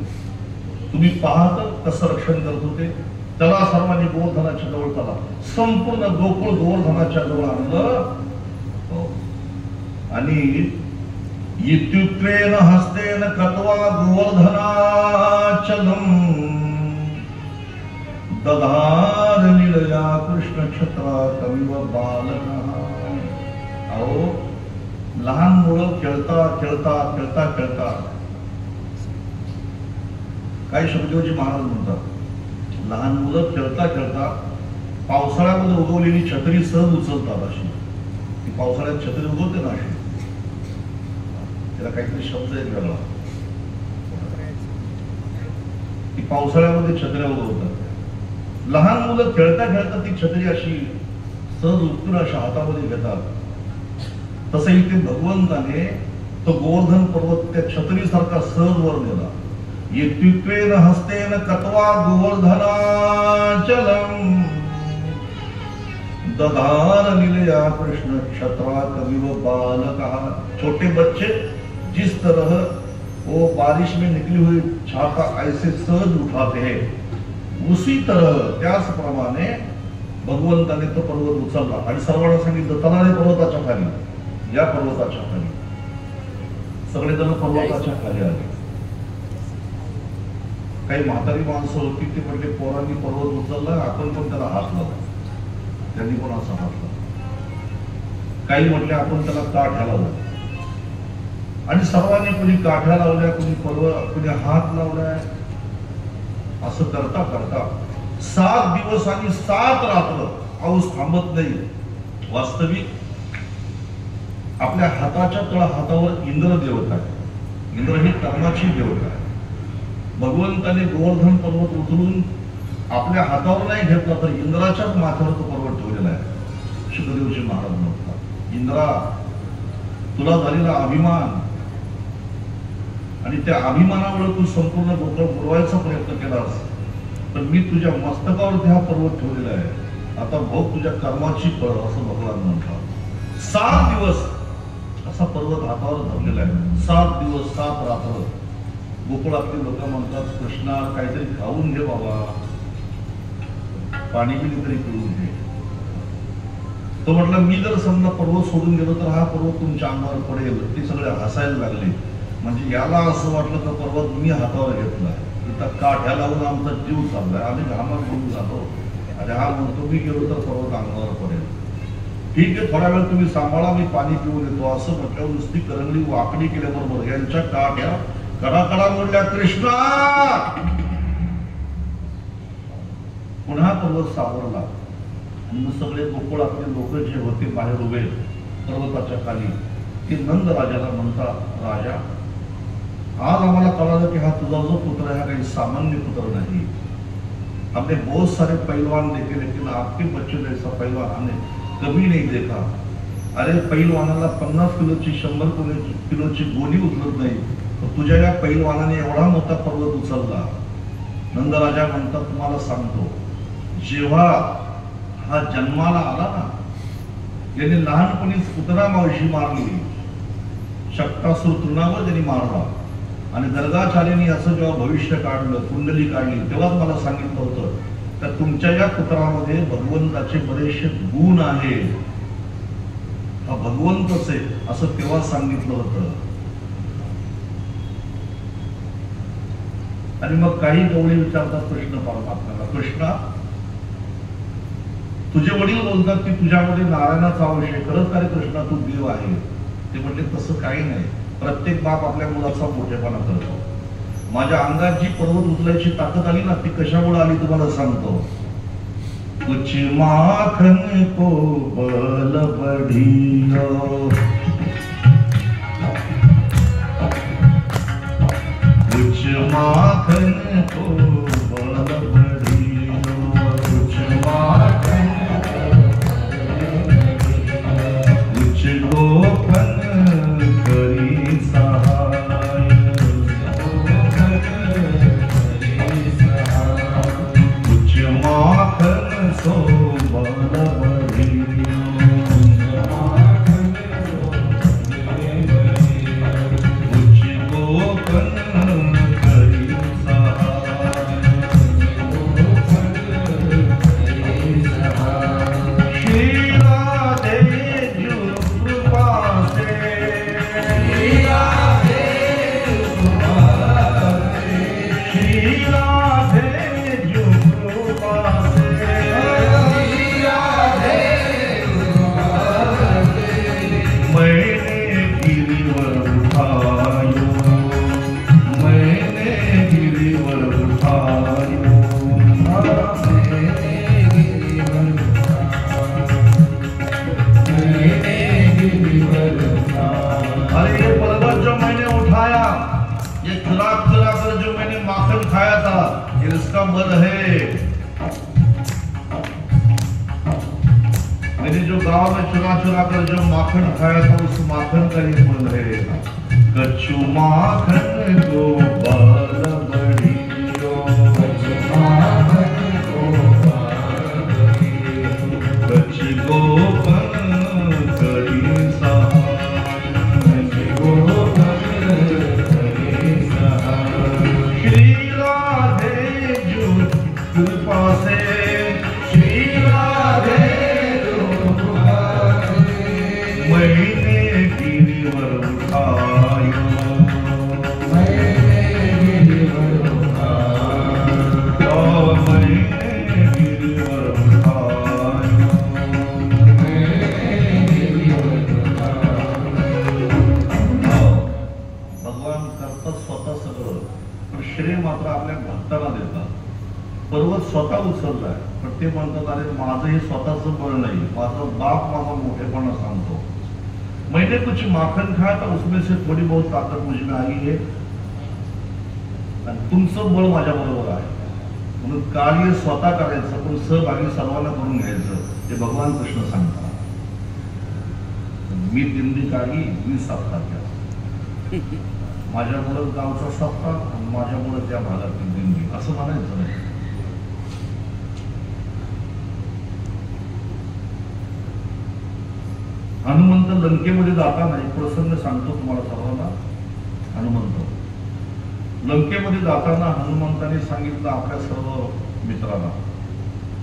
तुम्ही पाहत, कसं रक्षण करत होते. त्याला सर्वांनी गोवर्धनाच्या जवळ चला. संपूर्ण गोकुळ गोवर्धनाच्या जवळ आणलं. आणि इत्युक्तेन हस्तेन कृत्वा गोवर्धनाचलम दधार लीलया कृष्ण क्षत्रा कविव बालकः. अहो, लहान मुलं खेळता खेळता खेळता खेळता, काही शब्दोजी महाराज म्हणतात, लहान मुलं खेळता खेळता पावसाळ्यामध्ये उगवलेली छत्री सहज उचलतात. अशी ती पावसाळ्यात छत्री उगवते ना, अशी त्याला काहीतरी शब्द आहे वेगळा. ती पावसाळ्यामध्ये छत्र्या उगवतात. लहान मुलं खेळता खेळता ती छत्री अशी सहज उचलून अशा हातामध्ये घेतात. तसं इथे भगवंताने तो गोवर्धन पर्वत त्या छत्रीसारखा सहज वर नेला. इत्युक्तेन हस्तेन कृत्वा गोवर्धनाचलम दधार लीलया कृष्ण क्षत्रा कविव बालकः. छोटे बच्चे जिस तरह वो बारिश में निकली हुई छाता ऐसे सहज उठाते हैं, उसी तरह त्याचप्रमाणे भगवंताने तो पर्वत उचलला आणि सर्वांना सांगितलं चला रे पर्वताच्या खाली, या पर्वताच्या खाली. सगळेजण पर्वताच्या खाली आले. काही म्हातारी माणसं होती, ते म्हटले पोरांनी पर्वत उचलला, आपण पण त्याला हात लावला. त्यांनी पण असा हात लावला. काही म्हटले आपण त्याला काठ्या लावला. आणि सर्वांनी कुणी काठ्या लावल्या, कुणी कुणी हात लावलाय. असं करता करता 7 दिवस आणि 7 रात्र पाऊस थांबत नाही. वास्तविक आपल्या हाताच्या तळ हातावर इंद्र देवता आहे. इंद्र ही कर्माची देवता आहे. भगवंताने गोवर्धन पर्वत उचलून आपल्या हातावर नाही घेतला तर इंद्राच्याच माथ्यावर तो पर्वत ठेवलेला आहे. शुकदेवजी महाराज म्हणतात, इंद्रा तुला झालेला अभिमान आणि त्या अभिमानामुळे तू संपूर्ण गोकुळ बुडवायचा प्रयत्न केलास, पण मी तुझ्या मस्तकावरती हा पर्वत ठेवलेला आहे. आता भोग तुझ्या कर्माची फळ, असं भगवान म्हणतात. 7 दिवस असा पर्वत हातावर धरलेला आहे. 7 दिवस 7 रात्र गोकुळातले लोक म्हणतात, कृष्णा काहीतरी खाऊन घे बाबा, पाणी पिणी तरी पिऊन घे. तो म्हटला, मी जर समजा पर्वत सोडून गेलो तर हा पर्वत तुमच्या अंगावर पडेल. ते सगळे हसायला लागले. म्हणजे याला असं वाटलं तर पर्वत मी हातावर घेतला, इथं काठ्या लावून आमचा जीव चाललाय, आम्ही घामात घेऊन जातो आणि हा म्हणतो मी गेलो तर पर्वत अंगावर पडेल. ठीक आहे, थोडा वेळ तुम्ही सांभाळा, मी पाणी पिऊन येतो. असं म्हटल्यावर नुसती करंगळी वाकडी केल्याबरोबर यांच्या काठ्या कडाकडा मोडल्या. कृष्णा पुन्हा पर्वत सावरला आणि सगळे गोकुळातले लोक जे होते बाहेर उभे पर्वताच्या खाली, ते नंद राजाला म्हणतात, राजा आज आम्हाला कळालं की हा तुझा जो पुत्र आहे हा काही सामान्य पुत्र नाही. हमने बहुत सारे पहलवान देखे लेकिन आपके बच्चे जैसा पहलवान हमने कभी नहीं देखा. अरे पहलवानाला 50 किलोची 100 किलोची गोणी उचलत नाही, तुझ्या या पहलवानाने एवढा मोठा पर्वत उचलला. नंदराजा म्हणतात, तुम्हाला सांगतो, जेव्हा हा जन्माला आला ना, याने लहानपणीच पुतना मावशी मारली, शक्तासूर तृणावर त्यांनी मारला आणि गर्गाचार्यांनी असं जेव्हा भविष्य काढलं, कुंडली काढली, तेव्हाच मला सांगितलं होतं तर तुमच्या या पुत्रामध्ये भगवंताचे बरेचसे गुण आहेत, हा भगवंतच आहे असं तेव्हा सांगितलं होतं. आणि मग काही गवळी विचारतात कृष्ण परमात्म्याला, कृष्णा तुझे वडील बोलतात की तुझ्यामध्ये नारायणाचा अंश आहे, खरंच काय कृष्णा तू देव आहे? ते म्हटले तसं काही नाही, प्रत्येक बाप आपल्या मुलाचा मोठेपणा करतो. माझ्या अंगात जी पर्वत उचलायची ताकद आली ना, ती कशामुळे आली तुम्हाला सांगतो. कुछ माखन को बल बढ़ियो, कुछ माखन को बल बढ़ियो, कुछ माखन कुछ गोपन करी सहाय, कुछ माखन सो बल बढ़ियो, कुछ गोपन करी सहाय. श्री राधे जो कृपा से, श्री राधे जो कृपा से, मैंने गिरिवर उठायो, मैंने गिरिवर उठायो, अरे ये पर्वत जो मैंने उठाया, ये चुरा चुरा कर जो मैंने माखन खाया था, ये इसका बल है. मैंने जो गांव में चुरा चुरा कर जो माखन खाया था, उस माखन का ये बल है. कच्चू माखन को बल बढ़ियो, कच्चू माखन को बल बढ़ियो, कच्ची गोपन करी सहाय, कच्ची गोपन करी सहाय. श्री राधे जो कृपा से, श्री राधे मैंने गिरिवर उठायो, मैंने गिरिवर उठायो, मैंने गिरिवर उठायो, मैंने गिरिवर उठायो. भगवान करतात स्वतः सगळं, पण श्रेय मात्र आपल्या भक्ताला देतात. पर्वत स्वतः उचललाय, पण ते म्हणतात अरे माझं हे स्वतःच बळ नाही, माझा बाप माझा मोठेपणा सांगतो. मैंने कुछ माखन खाया था, उसमें से थोड़ी बहुत ताकत मुझ में आई है. आणि तुमचं बळ माझ्या बरोबर आहे. म्हणून कार्य स्वतः करायचं पण सहभागी सर्वांना करून घ्यायचं ते भगवान कृष्ण सांगतात. मी दिंडीकारी मी सत्ता त्या माझ्यामुळं गावचा सत्ता आणि माझ्यामुळं त्या भागातील दिंडी असं म्हणायचं नाही. हनुमंत लंकेमध्ये जाताना एक प्रसंग सांगतो तुम्हाला सर्वांना. हनुमंत लंकेमध्ये जाताना हनुमंताने सांगितलं आपल्या सर्व मित्रांना,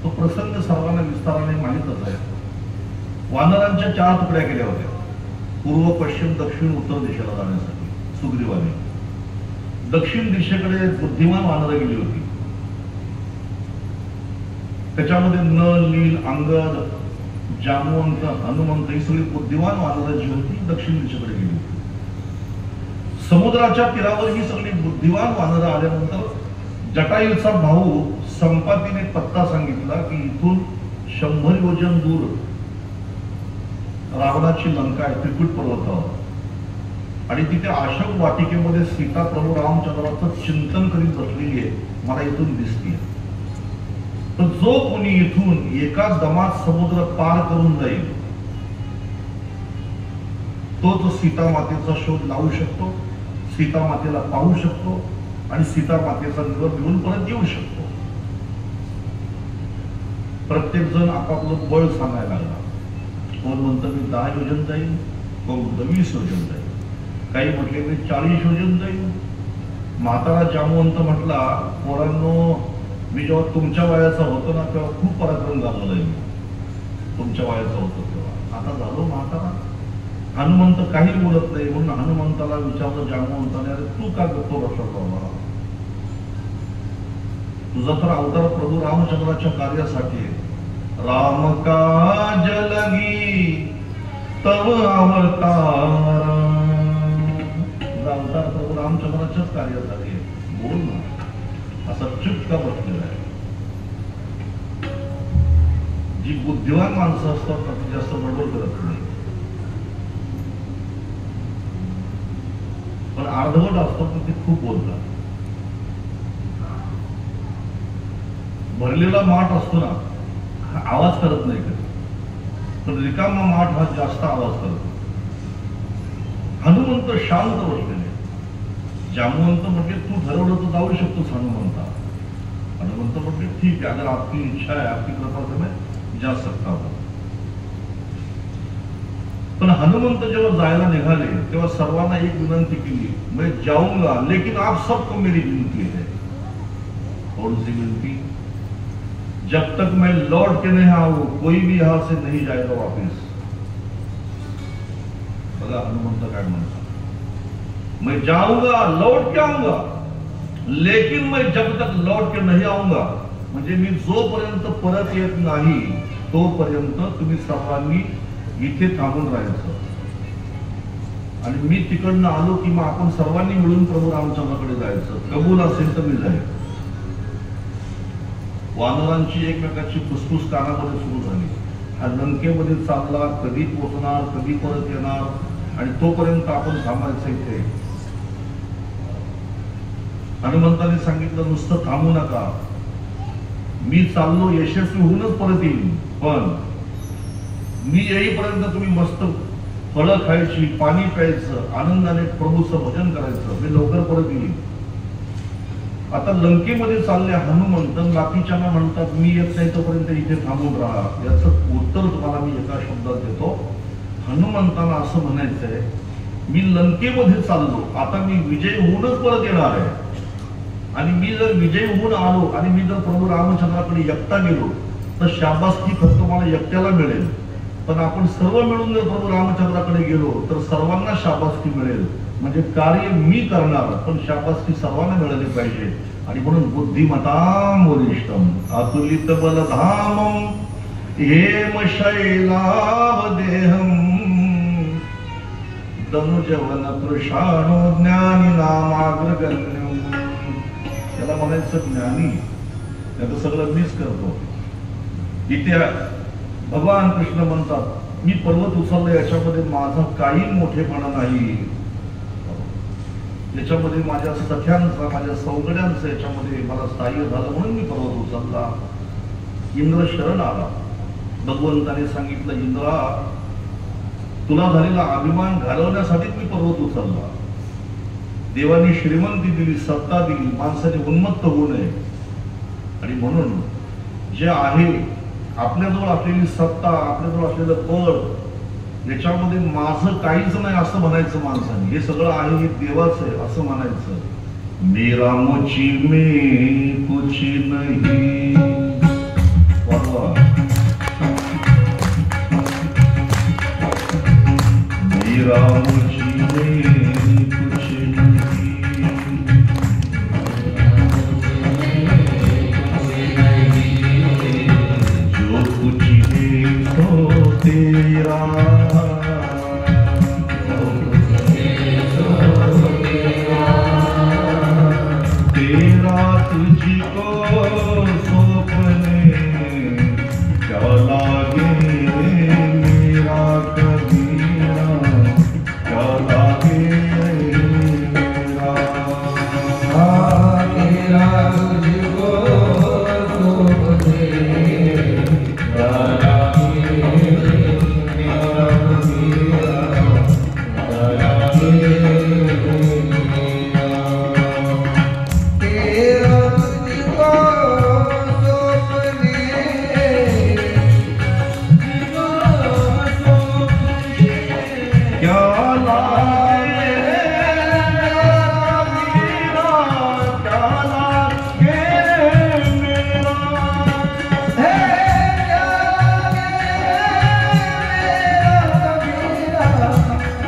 तो प्रसंग सर्वांना विस्ताराने माहितच आहे. वानरांच्या 4 तुकड्या केल्या होत्या पूर्व पश्चिम दक्षिण उत्तर दिशेला जाण्यासाठी. सुग्रीवाने दक्षिण दिशेकडे बुद्धिमान वानरं गेली होती. त्याच्यामध्ये नल, नील, अंगद, जामवंत, हनुमंत ही सगळी बुद्धिमान वानरं जी होती दक्षिण दिशेकडे गेली होती. समुद्राच्या तीरावर ही सगळी बुद्धिमान वानरं आल्यानंतर जटायूचा भाऊ संपातीने पत्ता सांगितला की इथून 100 योजन दूर रावणाची लंका आहे, त्रिकुट पर्वतावर, आणि तिथे अशोक वाटिकेमध्ये सीता प्रभू रामचंद्राचं चिंतन करीत बसलेली आहे, मला इथून दिसते. तर जो कोणी इथून एका दमात समुद्र पार करून जाईल तोच सीता मातेचा शोध लावू शकतो, सीता मातेला पाहू शकतो आणि सीता मातेचा निरोप घेऊन परत येऊ शकतो. प्रत्येक जण आपापलं बळ सांगायला लागला. कोण म्हणतं मी 10 योजन जाईल, कोण म्हणतं 20 योजन जाईल, काही म्हटले मी 40 योजन जाईल. म्हातारा जामवंत म्हटला, पोरांनो मी जेव्हा तुमच्या वयाचा होतो ना तेव्हा खूप पराक्रम झालेला आहे. तुमच्या वयाचा होतो तेव्हा, आता झालो म्हातारा. हनुमंत काही बोलत नाही. म्हणून हनुमंताला विचारलं जामवंताने, अरे तू का गप्प बसला? तुझा तर अवतार प्रभू रामचंद्राच्या कार्यासाठी. राम काज लगी तव अवतार, तुझा अवतार प्रभू रामचंद्राच्याच कार्यासाठी आहे, बोल ना. असा चुपका बसलेला आहे. जी बुद्धिवान माणसं असतात ना ती जास्त बडबड करत नाही, पण अर्धवट असतात तर ते खूप बोलतात. भरलेला माठ असतो ना आवाज करत नाही कधी, पण रिकामा माठ हा जास्त आवाज करतो. हनुमंत शांत बसलेले. जामवंत म्हणजे तू ठरवलं तर जाऊ शकतोस हनुमंता. हनुमंत म्हणजे ठीक है, अगर आपकी इच्छा है, आपकी कृपा से मैं जा सकता हूं. पण हनुमंत जेव्हा जायला निघाले तेव्हा सर्वांना एक विनंती केली, मैं जाऊंगा लेकिन आप सबको मेरी विनती है. कौन सी विनती? जब तक मैं लौट के नहीं आऊं कोई भी यहां से नहीं जाएगा वापिस. बघा हनुमंत काय म्हणतात, मैं जाऊंगा लौट के आऊंगा लेकिन मैं जब तक लौट के नहीं आऊंगा, म्हणजे मी जोपर्यंत परत येत नाही तोपर्यंत तुम्ही सर्वांनी इथे थांबून राहायचं. आणि मी तिकडनं आलो की मग आपण सर्वांनी मिळून प्रभू रामचंद्राकडे जायचं. कबूल असेल तर मी जाईल. वानरांची एकमेकाची फुसफुस कानामध्ये सुरू झाली. हा लंकेमध्ये चालला, कधी पोहोचणार, कधी परत येणार, आणि तोपर्यंत आपण थांबायचं इथे. हनुमंताने सांगितलं नुसतं थांबू नका, मी चाललो यशस्वी होऊनच परत येईल, पण मी येईपर्यंत तुम्ही मस्त फळं खायची, पाणी प्यायचं, आनंदाने प्रभूचं भजन करायचं, मी लवकर परत येईल. आता लंकेमध्ये चालले हनुमंत बाकीच्यांना म्हणतात मी येत नाही तोपर्यंत इथे थांबून राहा. याचं उत्तर तुम्हाला मी एका शब्दात देतो. हनुमंतांना असं म्हणायचंय, मी लंकेमध्ये चाललो, आता मी विजय होऊनच परत येणार आहे, आणि मी जर विजय होऊन आलो आणि मी जर प्रभू रामचंद्राकडे एकटा गेलो तर शाबासकी फक्त मला एकट्याला मिळेल, पण आपण सर्व मिळून जर प्रभू रामचंद्राकडे गेलो तर सर्वांना शाबासकी मिळेल. म्हणजे कार्य मी करणार पण शाबासकी सर्वांना मिळाली पाहिजे. आणि म्हणून बुद्धिमतां वरिष्ठम अतुलित बलधामं हेम शैलावदेहं धनुजवन कृशाणो ज्ञानी नामाग्रगण्यं. त्याला म्हणायचं ज्ञानी, त्याचं सगळं मीच करतो. इथे भगवान कृष्ण म्हणतात मी पर्वत उचलले, याच्यामध्ये माझा काही मोठेपणा नाही. याच्यामध्ये माझ्या सख्यांचा, माझ्या सौगड्यांचं याच्यामध्ये मला स्थायी झालं म्हणून मी पर्वत उचलला. इंद्र शरण आला. भगवंताने सांगितलं, इंद्रा, तुला झालेला अभिमान घालवण्यासाठी मी पर्वत उचलला. देवानी श्रीमंती दिली, सत्ता दिली, माणसाने उन्मत्त होऊ नये. आणि म्हणून जे आहे आपल्याजवळ असलेली सत्ता, आपल्याजवळ असलेलं पद, याच्यामध्ये माझं काहीच नाही असं म्हणायचं माणसाने. हे सगळं आहे हे देवाचं आहे असं म्हणायचं. मेरा मुझी में कुछ नहीं. मेरा मुझी में कुछ नहीं, जो कुछ है तो तेरा. तेरा तुझको सौंपने क्या लागे मेरा कबीरा, क्या लागे मेरा. तेरा तुझको सौंपने क्या लागे मेरा कबीरा,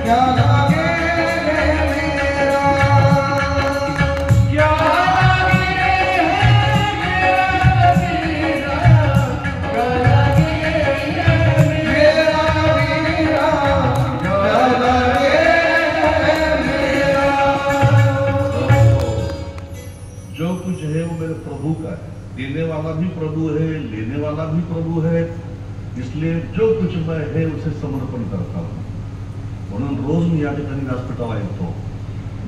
क्या लागे देने वाला भी प्रभु है, लेने वाला भी प्रभु है. इसलिए जो कुछ मैं है उसे समर्पण करता हूं. म्हणून रोज मी या ठिकाणी व्यासपीठाला येतो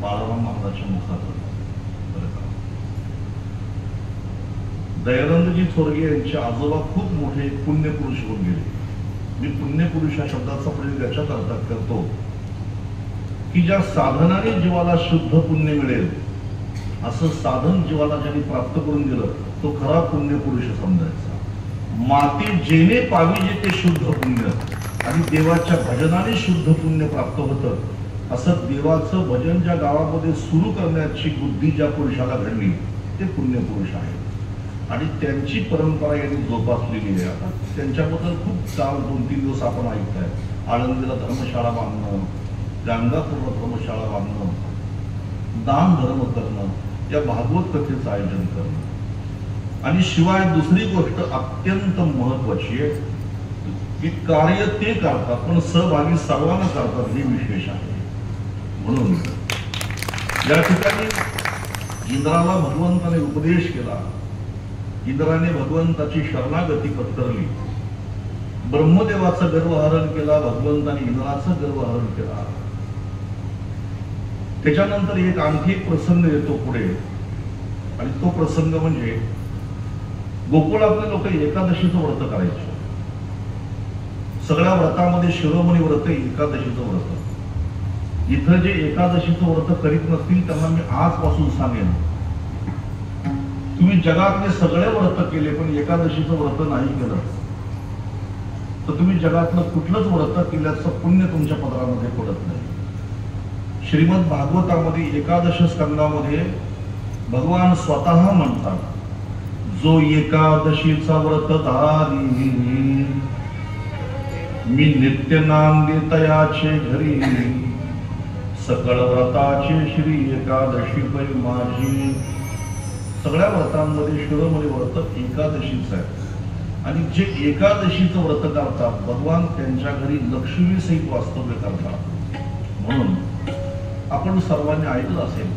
बाळाराम महाराजांच्या मुखातून. दयानंदजी थोरगे यांचे आजोबा खूप मोठे पुण्यपुरुष होऊन गेले. मी पुण्यपुरुष या शब्दाचा प्रयोग याच्यात अर्थात करतो की ज्या साधनाने जीवाला शुद्ध पुण्य मिळेल असं साधन जीवाला ज्यांनी प्राप्त करून दिलं तो खरा पुण्यपुरुष समजायचा. माती जेणे पावी जे ते शुद्ध पुण्य, आणि देवाच्या भजनाने शुद्ध पुण्य प्राप्त होतं. असं देवाचं भजन ज्या गावामध्ये सुरू करण्याची बुद्धी ज्या पुरुषाला घडली ते पुण्यपुरुष आहे. आणि त्यांची परंपरा यांनी जोपासलेली आहे. आता त्यांच्याबद्दल खूप काल 2-3 दिवस आपण ऐकताय. आळंदीला धर्मशाळा बांधणं, गाणगापूरला धर्मशाळा बांधणं, दान धर्म करणं, या भागवत कथेचं आयोजन करणं. आणि शिवाय दुसरी गोष्ट अत्यंत महत्वाची आहे की कार्य ते करतात पण सहभागी सर्वांना करतात, हे विशेष आहे. म्हणून या ठिकाणी इंद्राला भगवंताने उपदेश केला. इंद्राने भगवंताची शरणागती पत्करली. ब्रह्मदेवाचं गर्वहरण केला, भगवंताने इंद्राचं गर्वहरण केला. त्याच्यानंतर एक आणखी प्रसंग येतो पुढे, आणि तो प्रसंग म्हणजे गोकुळातले लोक एकादशीचं व्रत करायचे. सगळ्या व्रतामध्ये शिरोमणी व्रत एकादशीचं व्रत. इथं जे एकादशीचं व्रत करीत नसतील त्यांना मी आजपासून सांगेन, तुम्ही जगातले सगळे व्रत केले पण एकादशीचं व्रत नाही केलं तर तुम्ही जगातलं कुठलंच व्रत केल्याचं पुण्य तुमच्या पदरामध्ये पडत नाही. श्रीमद भागवतामध्ये एकादश स्कंदामध्ये भगवान स्वतः म्हणतात, जो एकादशीचा व्रतधारी मी नित्य नांदे तयाचे घरी, सकळ व्रताचे श्री एकादशी पै माझी. सगळ्या व्रतांमध्ये शिरोमणी व्रत एकादशीच आहे. आणि जे एकादशीचं व्रत करतात भगवान त्यांच्या घरी लक्ष्मी सहित वास्तव्य करतात. म्हणून आपण सर्वांनी ऐकलं असेल,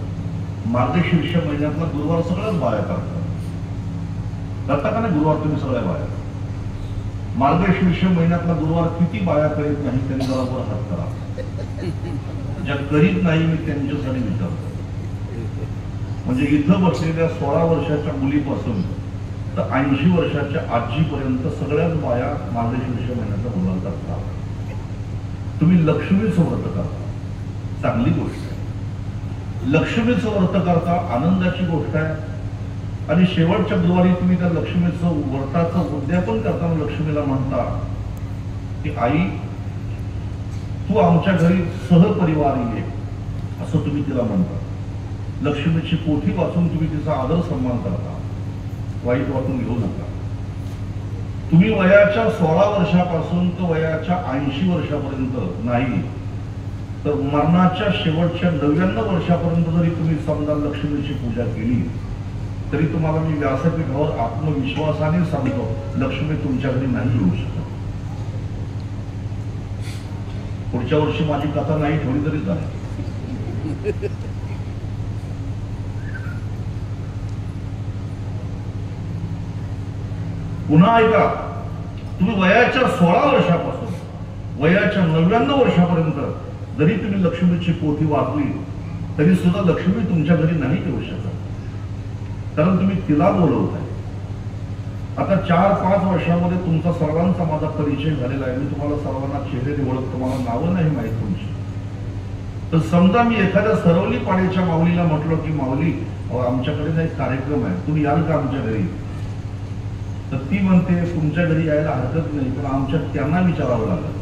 मार्गशीर्ष महिन्यातला गुरुवार सगळ्याच बाया करतात. करता का नाही गुरुवार तुम्ही सगळ्या बाया? मार्गशीर्ष महिन्यातला गुरुवार किती बाया करीत नाही त्यांनी बरोबर हात करा. ज्या करीत नाही मी त्यांच्यासाठी विचारतो. म्हणजे इथं बसलेल्या 16 वर्षाच्या मुलीपासून तर 80 वर्षाच्या आजीपर्यंत सगळ्याच बाया मार्गशीर्ष महिन्याचा व्रत करतात. तुम्ही लक्ष्मीचं व्रत करता, चांगली गोष्ट आहे. लक्ष्मीचं व्रत करता, आनंदाची गोष्ट आहे. आणि शेवटच्या बुधवारी तुम्ही त्या लक्ष्मीचं व्रताचं उद्यापन करताना लक्ष्मीला म्हणता की आई तू आमच्या घरी सहपरिवार ये, असं तुम्ही तिला म्हणता. लक्ष्मीची पोथी वाचून तुम्ही तिचा आदर सन्मान करता, वाईट वाटून घेऊ नका. तुम्ही वयाच्या 16 वर्षापासून तर वयाच्या 80 वर्षापर्यंत नाही तर मरणाच्या शेवटच्या 99 वर्षापर्यंत जरी तुम्ही समजा लक्ष्मीची पूजा केली तरी तुम्हाला मी व्यासपीठावर आत्मविश्वासाने सांगतो लक्ष्मी तुमच्या घरी नाही येऊ शकत. पुढच्या वर्षी माझी कथा नाही ठेवली तरी झाली. पुन्हा ऐका, तुम्ही वयाच्या 16 वर्षापासून वयाच्या 99 वर्षापर्यंत जरी तुम्ही लक्ष्मीची पोथी वाचली तरी सुद्धा लक्ष्मी तुमच्या घरी नाही येऊ शकत, कारण तुम्ही तिला बोलवताय. आता 4-5 वर्षामध्ये तुमचा सर्वांचा माझा परिचय झालेला आहे. मी तुम्हाला सर्वांना चेहरे ओळखतो, मला नावं नाही माहीत तुमची. तर समजा मी एखाद्या सरवली पाण्याच्या माऊलीला म्हटलो की माऊली आमच्याकडे एक कार्यक्रम आहे, तुम्ही याल का आमच्या घरी? तर ती म्हणते तुमच्या घरी यायला हरकत नाही, पण आमच्या त्यांना विचारावं लागेल.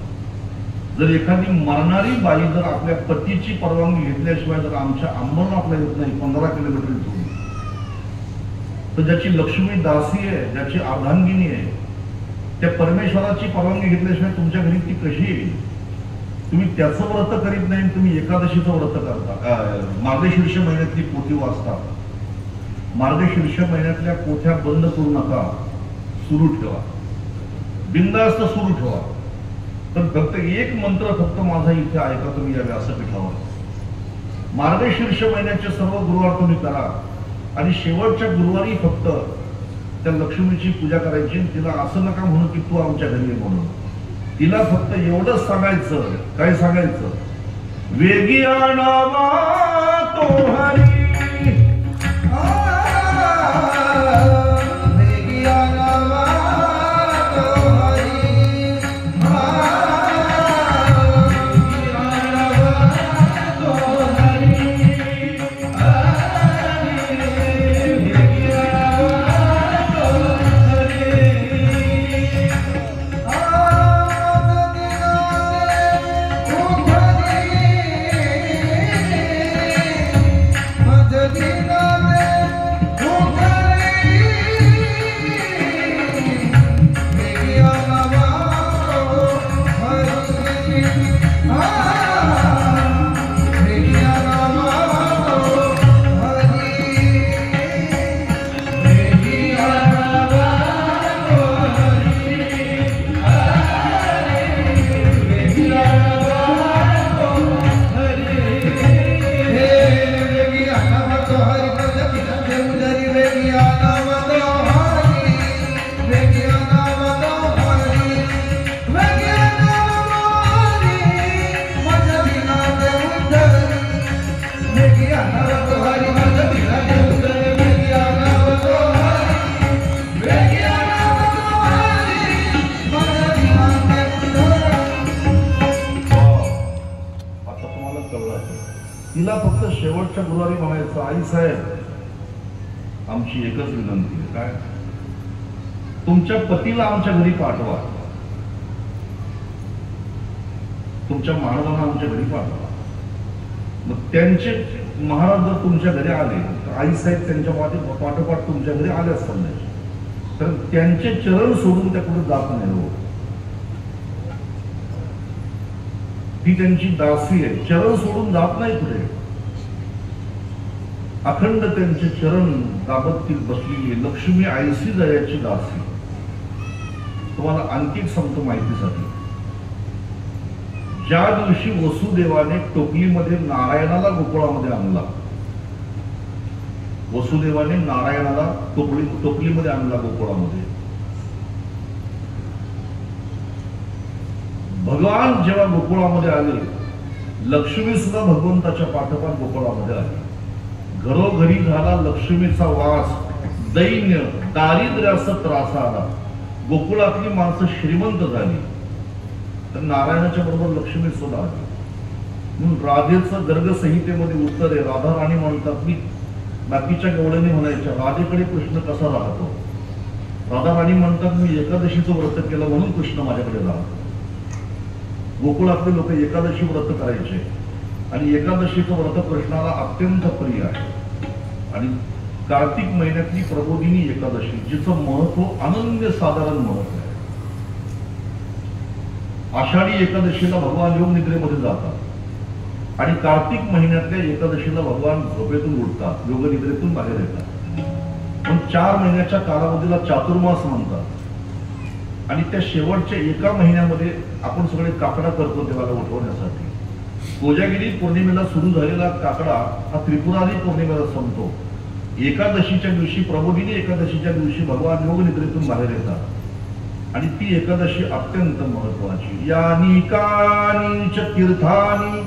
जर एखादी मरणारी बाई जर आपल्या पतीची परवानगी घेतल्याशिवाय जर आमच्या अंबरनाथला येत नाही 15 किलोमीटर दूर, तर ज्याची लक्ष्मी दासी आहे, ज्याची अर्धांगिनी आहे, त्या परमेश्वराची परवानगी घेतल्याशिवाय तुमच्या घरी ती कशी येईल? तुम्ही त्याचं व्रत करीत नाही, तुम्ही एकादशीचं व्रत करता, मार्गशीर्ष महिन्यातली पोथी वाचता. मार्गशीर्ष महिन्यातल्या पोथ्या बंद करू नका, सुरू ठेवा, बिनधास्त सुरू ठेवा. तर फक्त एक मंत्र फक्त माझा इथे ऐका तुम्ही या व्यासपीठावर. मार्गशीर्ष महिन्याचे सर्व गुरुवार तुम्ही करा आणि शेवटच्या गुरुवारी फक्त त्या लक्ष्मीची पूजा करायची. तिला असं नका म्हणू की तू आमच्या घरी ये म्हणून. तिला फक्त एवढंच सांगायचं. काय सांगायचं? वेगी आणावा तो हरी, तिला फक्त शेवटच्या गुरुवारी म्हणायचं आई साहेब आमची एकच विनंती आहे. काय? तुमच्या पतीला आमच्या घरी पाठवा, तुमच्या महाराजांना आमच्या घरी पाठवा. मग त्यांचे महाराज जर तुमच्या घरी आले तर आई साहेब त्यांच्या पाठोपाठ तुमच्या घरी आल्याच समजायचे, तर त्यांचे चरण सोडून त्या कुठे जात नाही. हो, ती त्यांची दासी आहे, चरण सोडून जात नाही कुठे. अखंड त्यांचे चरण दाबत ती बसलेली आहे. लक्ष्मी आयसी जयाची दासी. तुम्हाला आणखी सांगतो माहितीसाठी. ज्या दिवशी वसुदेवाने टोपलीमध्ये नारायणाला गोकुळामध्ये आणला, वसुदेवाने नारायणाला टोपलीमध्ये आणला गोकुळामध्ये, भगवान जेव्हा गोकुळामध्ये आले, लक्ष्मी सुद्धा भगवंताच्या पाठोपाठ गोकुळामध्ये आली. घरोघरी झाला लक्ष्मीचा वास, दैन्य दारिद्र्याचा त्रास आला. गोकुळातली माणसं श्रीमंत झाली, तर नारायणाच्या बरोबर लक्ष्मी सुद्धा आली. म्हणून राधेचं गर्ग संहितेमध्ये उत्तर आहे. राधा राणी म्हणतात, मी बाकीच्या गवळणी म्हणायच्या राधेकडे कृष्ण कसा राहतो. राधा राणी म्हणतात, मी एकादशीचं व्रत केलं म्हणून कृष्ण माझ्याकडे राहतो. गोकुळातले लोक एकादशी व्रत करायचे आणि एकादशीचं व्रत कृष्णाला अत्यंत प्रिय आहे. आणि कार्तिक महिन्यातली प्रबोधिनी एकादशी, जिचं महत्व अनन्य साधारण महत्व आहे. आषाढी एकादशीला भगवान योग निद्रेमध्ये जातात आणि कार्तिक महिन्यातल्या एकादशीला भगवान झोपेतून उठतात, योग निद्रेतून बाहेर येतात. पण 4 महिन्याच्या कालावधीला चातुर्मास म्हणतात. आणि त्या शेवटच्या एका महिन्यामध्ये आपण सगळे काकडा करतो देवाला उठवण्यासाठी. कोजागिरी पौर्णिमेला सुरू झालेला काकडा हा त्रिपुरारी पौर्णिमेला संपतो. एकादशीच्या दिवशी, प्रबोधिनी एकादशीच्या दिवशी भगवान योग निद्रेतून बाहेर येतात आणि ती एकादशी अत्यंत महत्वाची. यानी कानी च तीर्थानी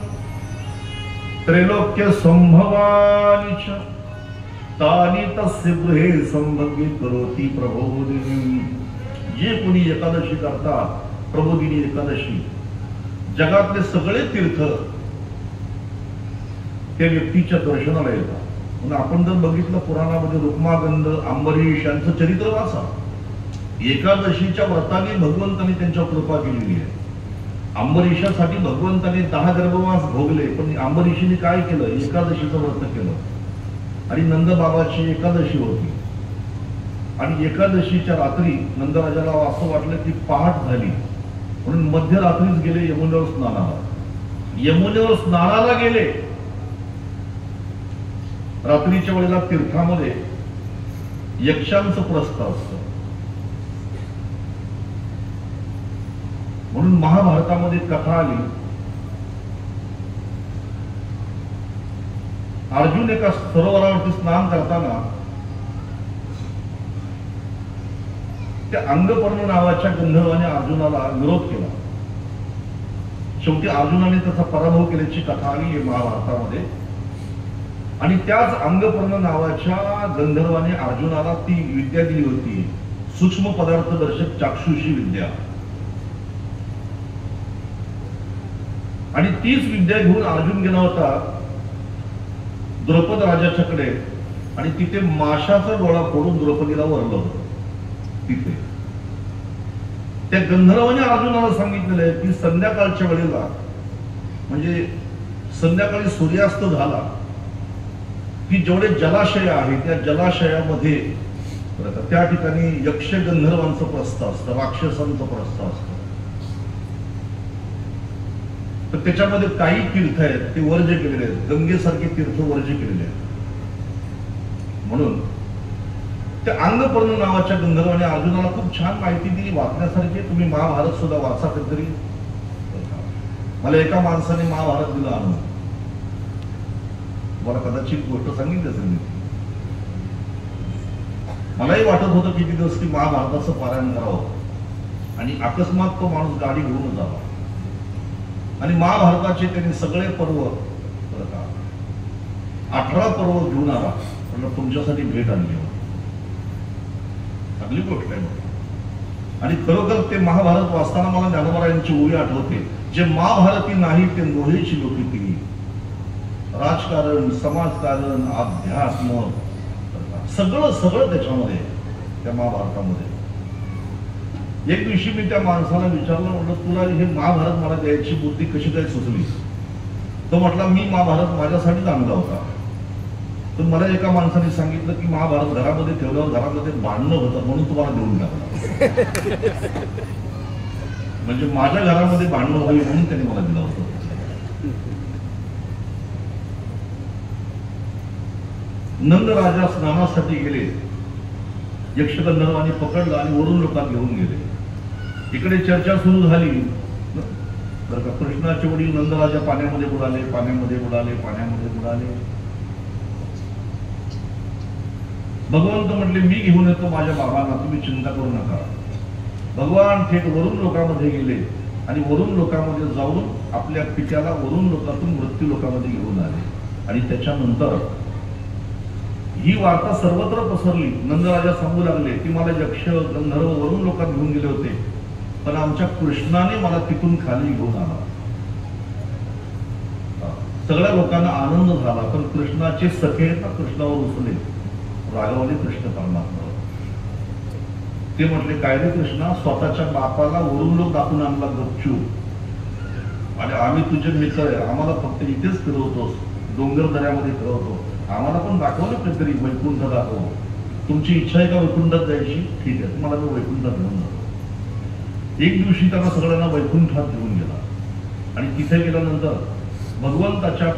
त्रैलोक्य संभवानी च तानी तस्य गृहे संभव्य करोति प्रबोधिनी. जे कोणी एकादशी करतात, प्रबोधिनी एकादशी, जगातले सगळे तीर्थ त्या व्यक्तीच्या दर्शनाला येतात. म्हणून आपण जर बघितलं पुराणामध्ये रुक्मागंध, अंबरीश यांचं चरित्र वाचा. एकादशीच्या व्रताने भगवंताने त्यांच्यावर कृपा केलेली आहे. अंबरीशासाठी भगवंताने 10 गर्भवास भोगले, पण अंबरीशीने काय केलं, एकादशीचं व्रत केलं. आणि नंदबाबाची एकादशी होती आणि एकादशीच्या रात्री नंदराजाला असं वाटलं की पहाट झाली, म्हणून मध्यरात्रीच गेले यमुनेवर स्नानाला. यमुनेवर स्नानाला गेले. रात्रीच्या वेळेला तीर्थामध्ये यक्षांचं प्रस्थ असतं. म्हणून महाभारतामध्ये कथा आली, अर्जुन एका सरोवरावरती स्नान करताना त्या अंगपर्ण नावाच्या गंधर्वाने अर्जुनाला विरोध केला. शेवटी अर्जुनाने त्याचा पराभव केल्याची कथा आली आहे महाभारतामध्ये. आणि त्याच अंगपर्ण नावाच्या गंधर्वाने अर्जुनाला ती विद्या दिली होती, सूक्ष्म पदार्थ दर्शक चाक्षुषी विद्या. आणि तीच विद्या घेऊन अर्जुन गेला होता द्रौपद राजाच्याकडे आणि तिथे माशाचा डोळा फोडून द्रौपदीला वरलं होतं. तिथे त्या गंधर्वाने अर्जुनाला सांगितलेलं आहे की संध्याकाळच्या वेळेला, म्हणजे संध्याकाळी सूर्यास्त झाला की जेवढे जलाशय आहे त्या जलाशयामध्ये त्या ठिकाणी यक्ष गंधर्वांचं प्रस्थ असतं, राक्षसांचं प्रस्थ असतं. तर त्याच्यामध्ये काही तीर्थ आहेत ते वर्ज केलेले आहेत, गंगेसारखे तीर्थ वर्ज केलेले आहेत. म्हणून त्या अंगपर्ण नावाच्या गंधर्वाने अर्जुनाला खूप छान माहिती दिली, वाचण्यासारखी. तुम्ही महाभारत सुद्धा वाचा कधीतरी. मला एका माणसाने महाभारत दिलं आणून, मला कदाचित गोष्ट सांगितली असेल मी. मलाही वाटत होतं किती दिवस की महाभारताचं पारायण करावं आणि अकस्मात तो माणूस गाडी घेऊन आला आणि महाभारताचे त्यांनी सगळे पर्व 18 पर्व घेऊन आला. म्हणलं तुमच्यासाठी भेट आणली होती, चांगली गोष्ट आहे. आणि खरोखर ते महाभारत वाचताना मला ज्ञानोबरायांची ओळी आठवते, जे महाभारती नाही ते नोहेची लोकी केली. राजकारण, समाजकारण, अध्यात्म, सगळं सगळं त्याच्यामध्ये, त्या महाभारतामध्ये. एक दिवशी मी त्या माणसाला विचारलं, म्हटलं तुला हे महाभारत मला द्यायची बुद्धी कशी काय सुचली. तो म्हटला मी महाभारत माझ्यासाठीच आणला होता. तर मला एका माणसाने सांगितलं की महाभारत घरामध्ये ठेवल्यावर घरामध्ये भांडणं होतं म्हणून तुम्हाला देऊन टाकला. म्हणजे माझ्या घरामध्ये भांडणं होईल म्हणून त्यांनी मला दिलं होतं. नंद राजा स्नानासाठी गेले, यक्षगंधर्वांनी पकडलं आणि वरून लोकांना घेऊन गेले. इकडे चर्चा सुरू झाली बरं का. कृष्णाचे वडील नंदराजा पाण्यामध्ये बुडाले, पाण्यामध्ये बुडाले, पाण्यामध्ये बुडाले. भगवंत म्हटले मी घेऊन येतो माझ्या बाबांना, तुम्ही चिंता करू नका. भगवान थेट वरून लोकांमध्ये गेले आणि वरून लोकांमध्ये जाऊन आपल्या पित्याला वरून लोकातून मृत्यू लोकांमध्ये घेऊन आले. आणि त्याच्यानंतर ही वार्ता सर्वत्र पसरली. नंदराजा सांगू लागले की मला यक्ष गंधर्व वरून लोकात घेऊन गेले होते, पण आमच्या कृष्णाने मला तिथून खाली घेऊन आला. सगळ्या लोकांना आनंद झाला, पण कृष्णाचे सखे कृष्णावर उसले. रागावले कृष्ण परमात्मा. ते म्हटले काय रे कृष्णा, स्वतःच्या बापाला वरून लोक दाखवून आणला गपचूप, आणि आम्ही तुझे मित्र आहे, आम्हाला फक्त इथेच फिरवतोस, डोंगर दऱ्यामध्ये फिरवतो, आम्हाला पण दाखवलं काहीतरी, वैकुंठ दाखव. तुमची इच्छा आहे का वैकुंठात जायची? ठीक आहे, तुम्हाला मी वैकुंठात घेऊन जातो. एक दिवशी त्यांना सगळ्यांना वैकुंठात घेऊन गेला, आणि तिथे गेल्यानंतर भगवंताच्या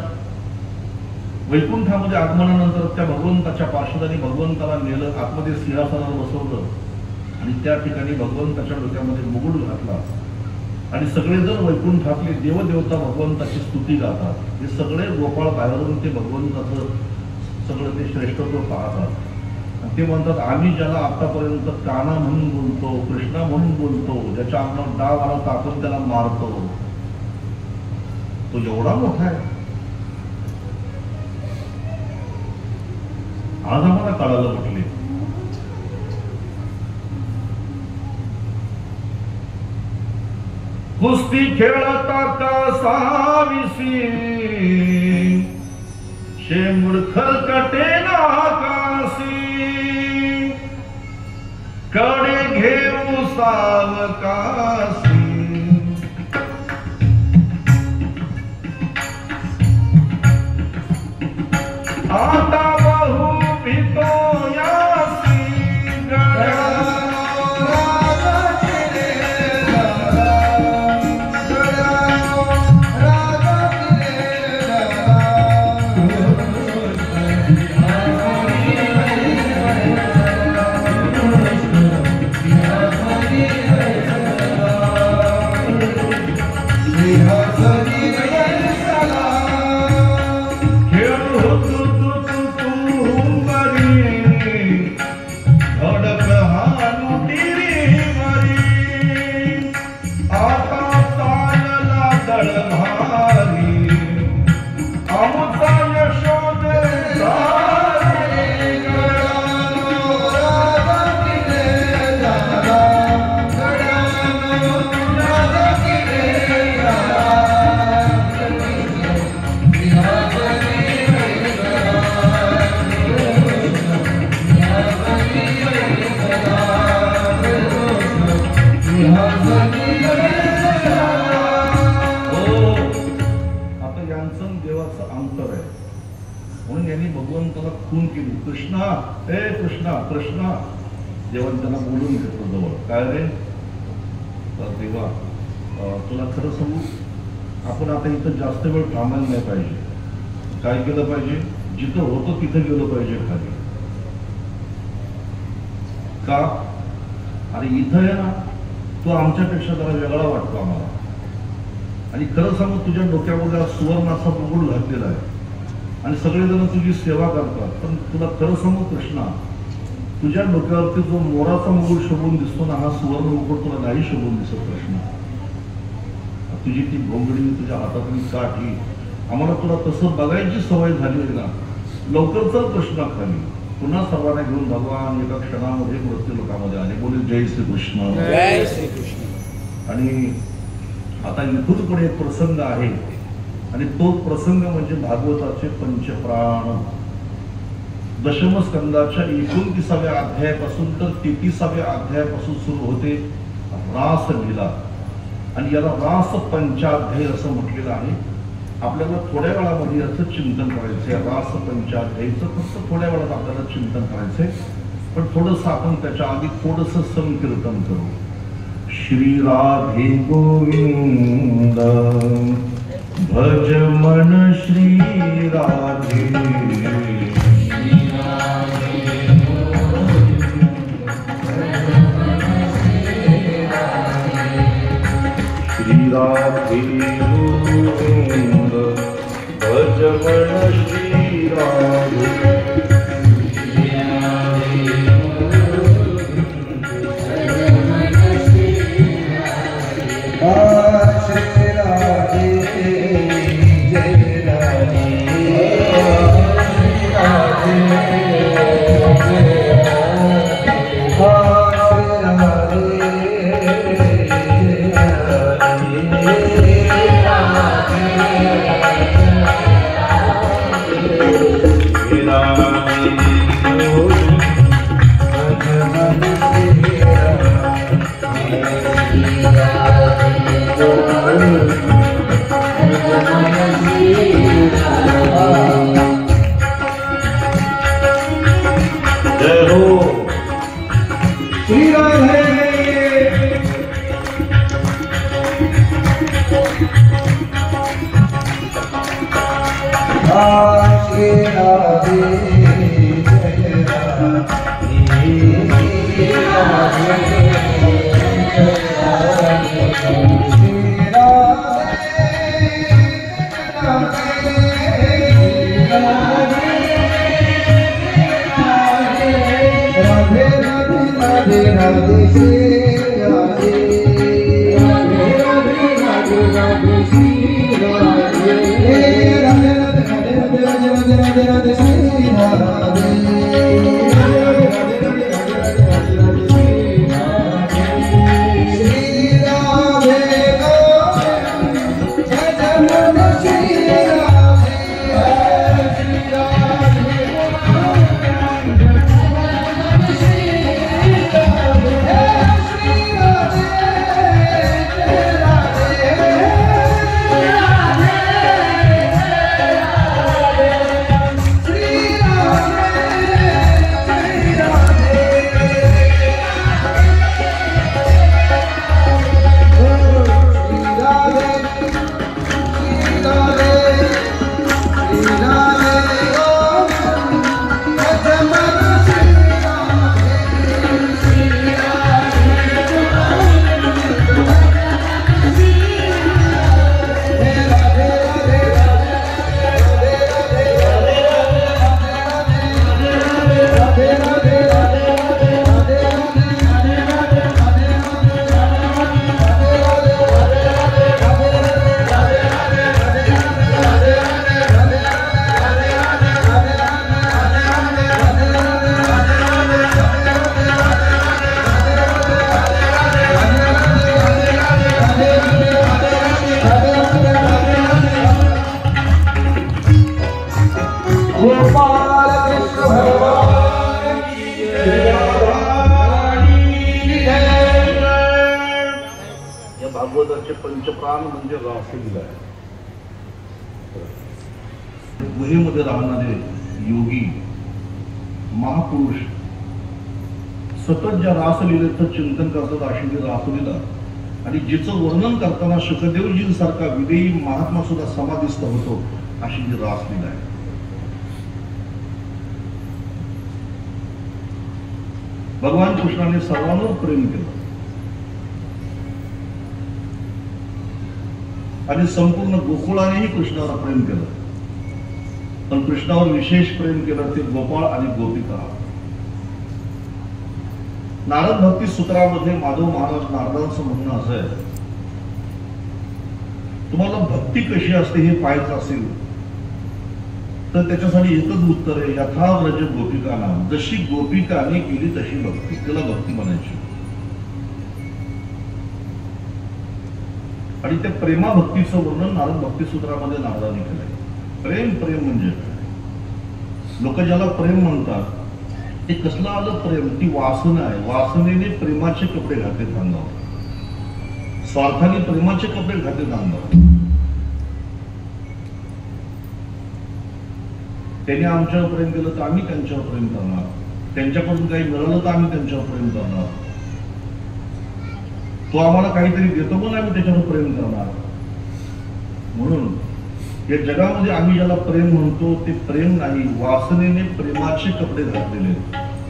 वैकुंठामध्ये आगमनानंतर त्या भगवंताच्या पार्श्वदानी भगवंताला नेलं, आतमध्ये सिंहासनावर बसवलं, आणि त्या ठिकाणी भगवंताच्या डोक्यामध्ये मुकुट घातला, आणि सगळेजण वैकुंठातले देवदेवता भगवंताची स्तुती गातात. हे सगळे गोपाळ बाहेरून ते भगवंताचं सगळं ते श्रेष्ठत्व पाहतात, आणि ते म्हणतात आम्ही ज्याला आतापर्यंत काना म्हणून बोलतो, कृष्णा म्हणून बोलतो, ज्याच्या अंगावर डाव आला तर आपण त्याला मारतो, तो एवढा मोठा आहे. आज आम्हाला कळालं म्हटले. कुस्ती खेळता कासाविसी, शेंबूड खरकटे नाकासी, कडे घेऊ सावकासी, आता बहु भीतो यासी, कृष्णा जेव्हा त्यांना बोलून घेतलं जवळ, काय रे देवा, तुला खरं सांगू, आपण आता इथं जास्त वेळ थांबायला नाही पाहिजे. काय केलं पाहिजे, जिथं होतं तिथं गेलं पाहिजे खाली. का? अरे इथं आहे ना, तो आमच्यापेक्षा जरा वेगळा वाटतो आम्हाला, आणि खरं सांगू तुझ्या डोक्यामध्ये सुवर्णाचा मुकुट घातलेला आहे, आणि सगळेजण तुझी सेवा करतात, पण तुला खरं सांगू कृष्णा, तुझ्या डोक्यावरती जो मोराचा मुकुट शोभून दिसतो ना, हा सुवर्ण मुकुट तुला नाही शोभून दिसत कृष्णा. तुझी ती घोंगडी, तुझ्या हातातली काठी, आम्हाला तुला तसं बघायची सवय झाली आहे ना. लवकर चल कृष्णा खाली. पुन्हा सर्वांना घेऊन भगवान एका क्षणामध्ये मृत्यू लोकांमध्ये आले. बोले जय श्रीकृष्ण, जय श्रीकृष्ण. आणि आता इथून पुढे एक प्रसंग आहे, आणि तो प्रसंग म्हणजे भागवताचे पंचप्राण. दशमस्कंदाच्या 29व्या अध्यायापासून तर 33व्या अध्यायापासून सुरू होते रासलीला, आणि याला रास पंचाध्याय असं म्हटलेलं आहे. आपल्याला थोड्या वेळामध्ये याचं चिंतन करायचंय. रास पंचाध्यायीचं फक्त थोड्या वेळात आपल्याला चिंतन करायचंय, पण थोडंसं आपण त्याच्या आधी थोडंसं संकीर्तन करू. श्री राधे गोविंद भज मन श्री राधे, श्री राधे गोविंद भज मन श्री राधे. जय राधे भागवताचे पंचप्राण म्हणजे रासलीला आहे. गुहेमध्ये राहणारे योगी महापुरुष सतत ज्या रासलीलेचं चिंतन करतात अशी ही रासलीला, आणि जिचं वर्णन करताना शुकदेवजींसारखा विदेयी महात्मा सुद्धा समाधिस्थ होतो अशी ही रासलीला आहे. भगवान कृष्णाने सर्वांवर प्रेम केलं आणि संपूर्ण गोकुळानेही कृष्णावर प्रेम केलं, पण कृष्णावर विशेष प्रेम केलं ते गोपाळ आणि गोपिका. नारद भक्ती सूत्रामध्ये माधव महाराज नारदांचं म्हणणं असं आहे, तुम्हाला भक्ती कशी असते हे पाहायचं असेल तर त्याच्यासाठी एकच उत्तर आहे, यथा व्रज गोपिकाना, जशी गोपिकाने केली तशी भक्ती, त्याला भक्ती म्हणायची. आणि त्या प्रेमा भक्तीचं वर्णन नारद भक्ती सूत्रामध्ये नारदांनी केलंय. प्रेम प्रेम म्हणजे काय? लोक ज्याला प्रेम म्हणतात ते कसलं आलं प्रेम? ती वासना आहे. वासनेने प्रेमाचे कपडे घातले अंगावर, स्वार्थाने प्रेमाचे कपडे घातले अंगावर. त्यांनी आमच्यावर प्रेम केलं तर आम्ही त्यांच्यावर प्रेम करणार, त्यांच्याकडून काही मिळालं तर आम्ही त्यांच्यावर प्रेम करणार, तो आम्हाला काहीतरी देतो पण आम्ही त्याच्यावर प्रेम करणार. म्हणून या जगामध्ये आम्ही ज्याला प्रेम म्हणतो ते प्रेम नाही, वासनेने प्रेमाचे कपडे घातलेले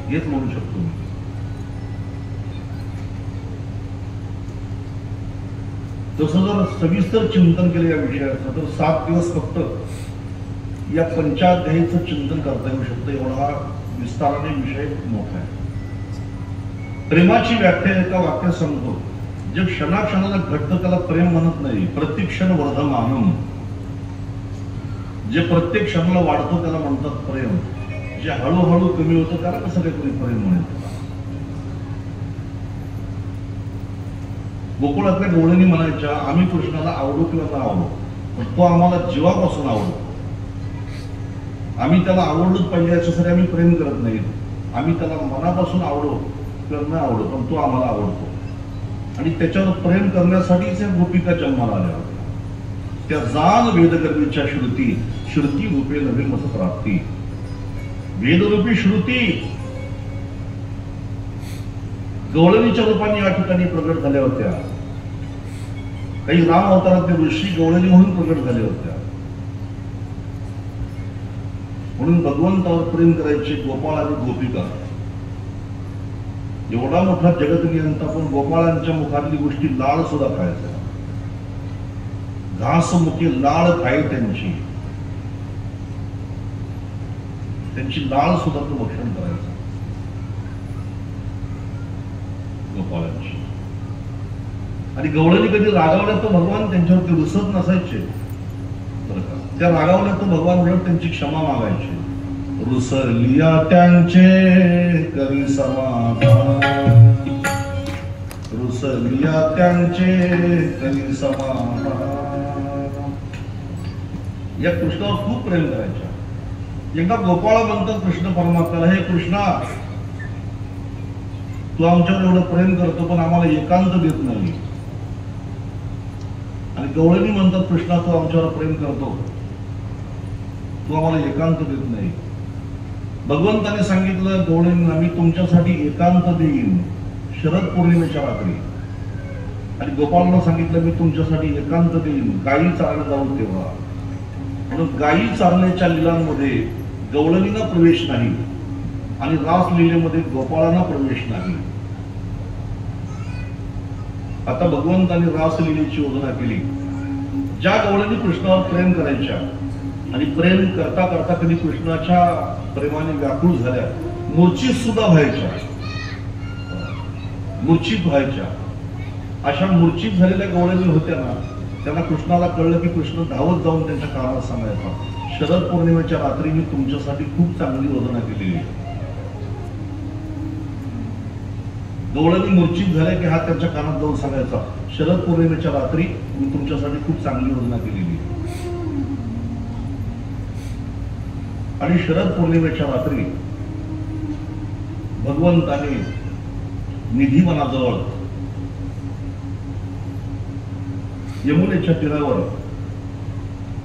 हेच म्हणू शकतो. तसं जर सविस्तर चिंतन केलं या विषयाचं तर 7 दिवस फक्त या पंचाध्यायीचं चिंतन करता येऊ शकतं, एवढा विस्ताराने विषय मोठा आहे. प्रेमाची व्याख्या एका वाक्यात सांगतो, जे क्षणाक्षणाला घडतं त्याला प्रेम म्हणत नाही, प्रतिक्षण वर्धमानम. जे प्रत्येक क्षणाला वाढतो त्याला म्हणतात प्रेम, जे हळूहळू कमी होतं त्याला कसं काही कोणी प्रेम म्हणत. गोकुळातल्या गवळणी म्हणायच्या, आम्ही कृष्णाला आवडू किंवा न आवडू पण तो आम्हाला जीवापासून आवडतो. आम्ही त्याला आवडलोच पाहिजे याच्यासाठी आम्ही प्रेम करत नाही, आम्ही त्याला मनापासून आवडो किंवा न आवडो पण तो आम्हाला आवडतो. आणि त्याच्यावर प्रेम करण्यासाठीच या गोपिका जन्माला आल्या होत्या. त्या जाण वेदगर्भीच्या श्रुती, श्रुती रूपे नवे मस प्राप्ती. वेदरूपी श्रुती गवळणीच्या रूपाने या ठिकाणी प्रगट झाल्या होत्या. काही राम अवतारातले ऋषी गवळणी म्हणून प्रकट झाले होत्या, म्हणून भगवंतावर प्रेम करायचे गोपाळ आणि गोपिका. एवढा मोठा जगतनियंता पण गोपाळांच्या मुखातली गोष्टी लाळ सुद्धा खायचा. घास मुखी लाळ खाय त्यांची लाळ सुद्धा तो भक्षण करायचा गोपाळांची. आणि गवळणी कधी रागावल्या तर भगवान त्यांच्यावरती रुसत नसायचे बरं का. त्या रागावल्या तर भगवान उलट त्यांची क्षमा मागायचे. रुसलिया त्यांचे करी समाधान, रुसलिया त्यांचे करी समाधान. या कृष्णावर खूप प्रेम करायच्या. एकदा गोपाळ म्हणतात कृष्ण परमात्म्याला, हे कृष्णा, तू आमच्यावर एवढं प्रेम करतो पण आम्हाला एकांत देत नाही. आणि गवळणी म्हणतात कृष्णा, तू आमच्यावर प्रेम करतो, तू आम्हाला एकांत देत नाही. भगवंताने सांगितलं गवळणींना, मी तुमच्यासाठी एकांत देईन शरद पौर्णिमेच्या रात्री. आणि गोपाळांना सांगितलं, मी तुमच्यासाठी एकांत देईन गायी चारायला जाऊ तेव्हा. म्हणून गायी चारण्याच्या लीलांमध्ये गवळणींना प्रवेश नाही आणि रास लीलेमध्ये गोपाळांना प्रवेश नाही. आता भगवंतांनी रास लीलेची योजना केली. ज्या गवळणी कृष्णावर प्रेम करायच्या आणि प्रेम करता करता कधी कृष्णाच्या प्रेमाने व्याकुळ झाल्या, मूर्छित सुद्धा व्हायच्या, मूर्छित व्हायच्या. अशा मूर्छित झालेल्या गवळणी होत्या ना, त्यांना कृष्णाला कळलं की कृष्ण धावत जाऊन त्यांच्या कानाला सांगायचा, शरद पौर्णिमेच्या रात्री मी तुमच्यासाठी खूप चांगली योजना केलेली आहे. गवळणी मूर्छित झाल्या की हा त्यांच्या कानात जाऊन सांगायचा, शरद पौर्णिमेच्या रात्री मी तुमच्यासाठी खूप चांगली योजना केलेली आहे. आणि शरद पौर्णिमेच्या रात्री भगवंताने निधिवनाजवळ यमुनेच्या तीरावर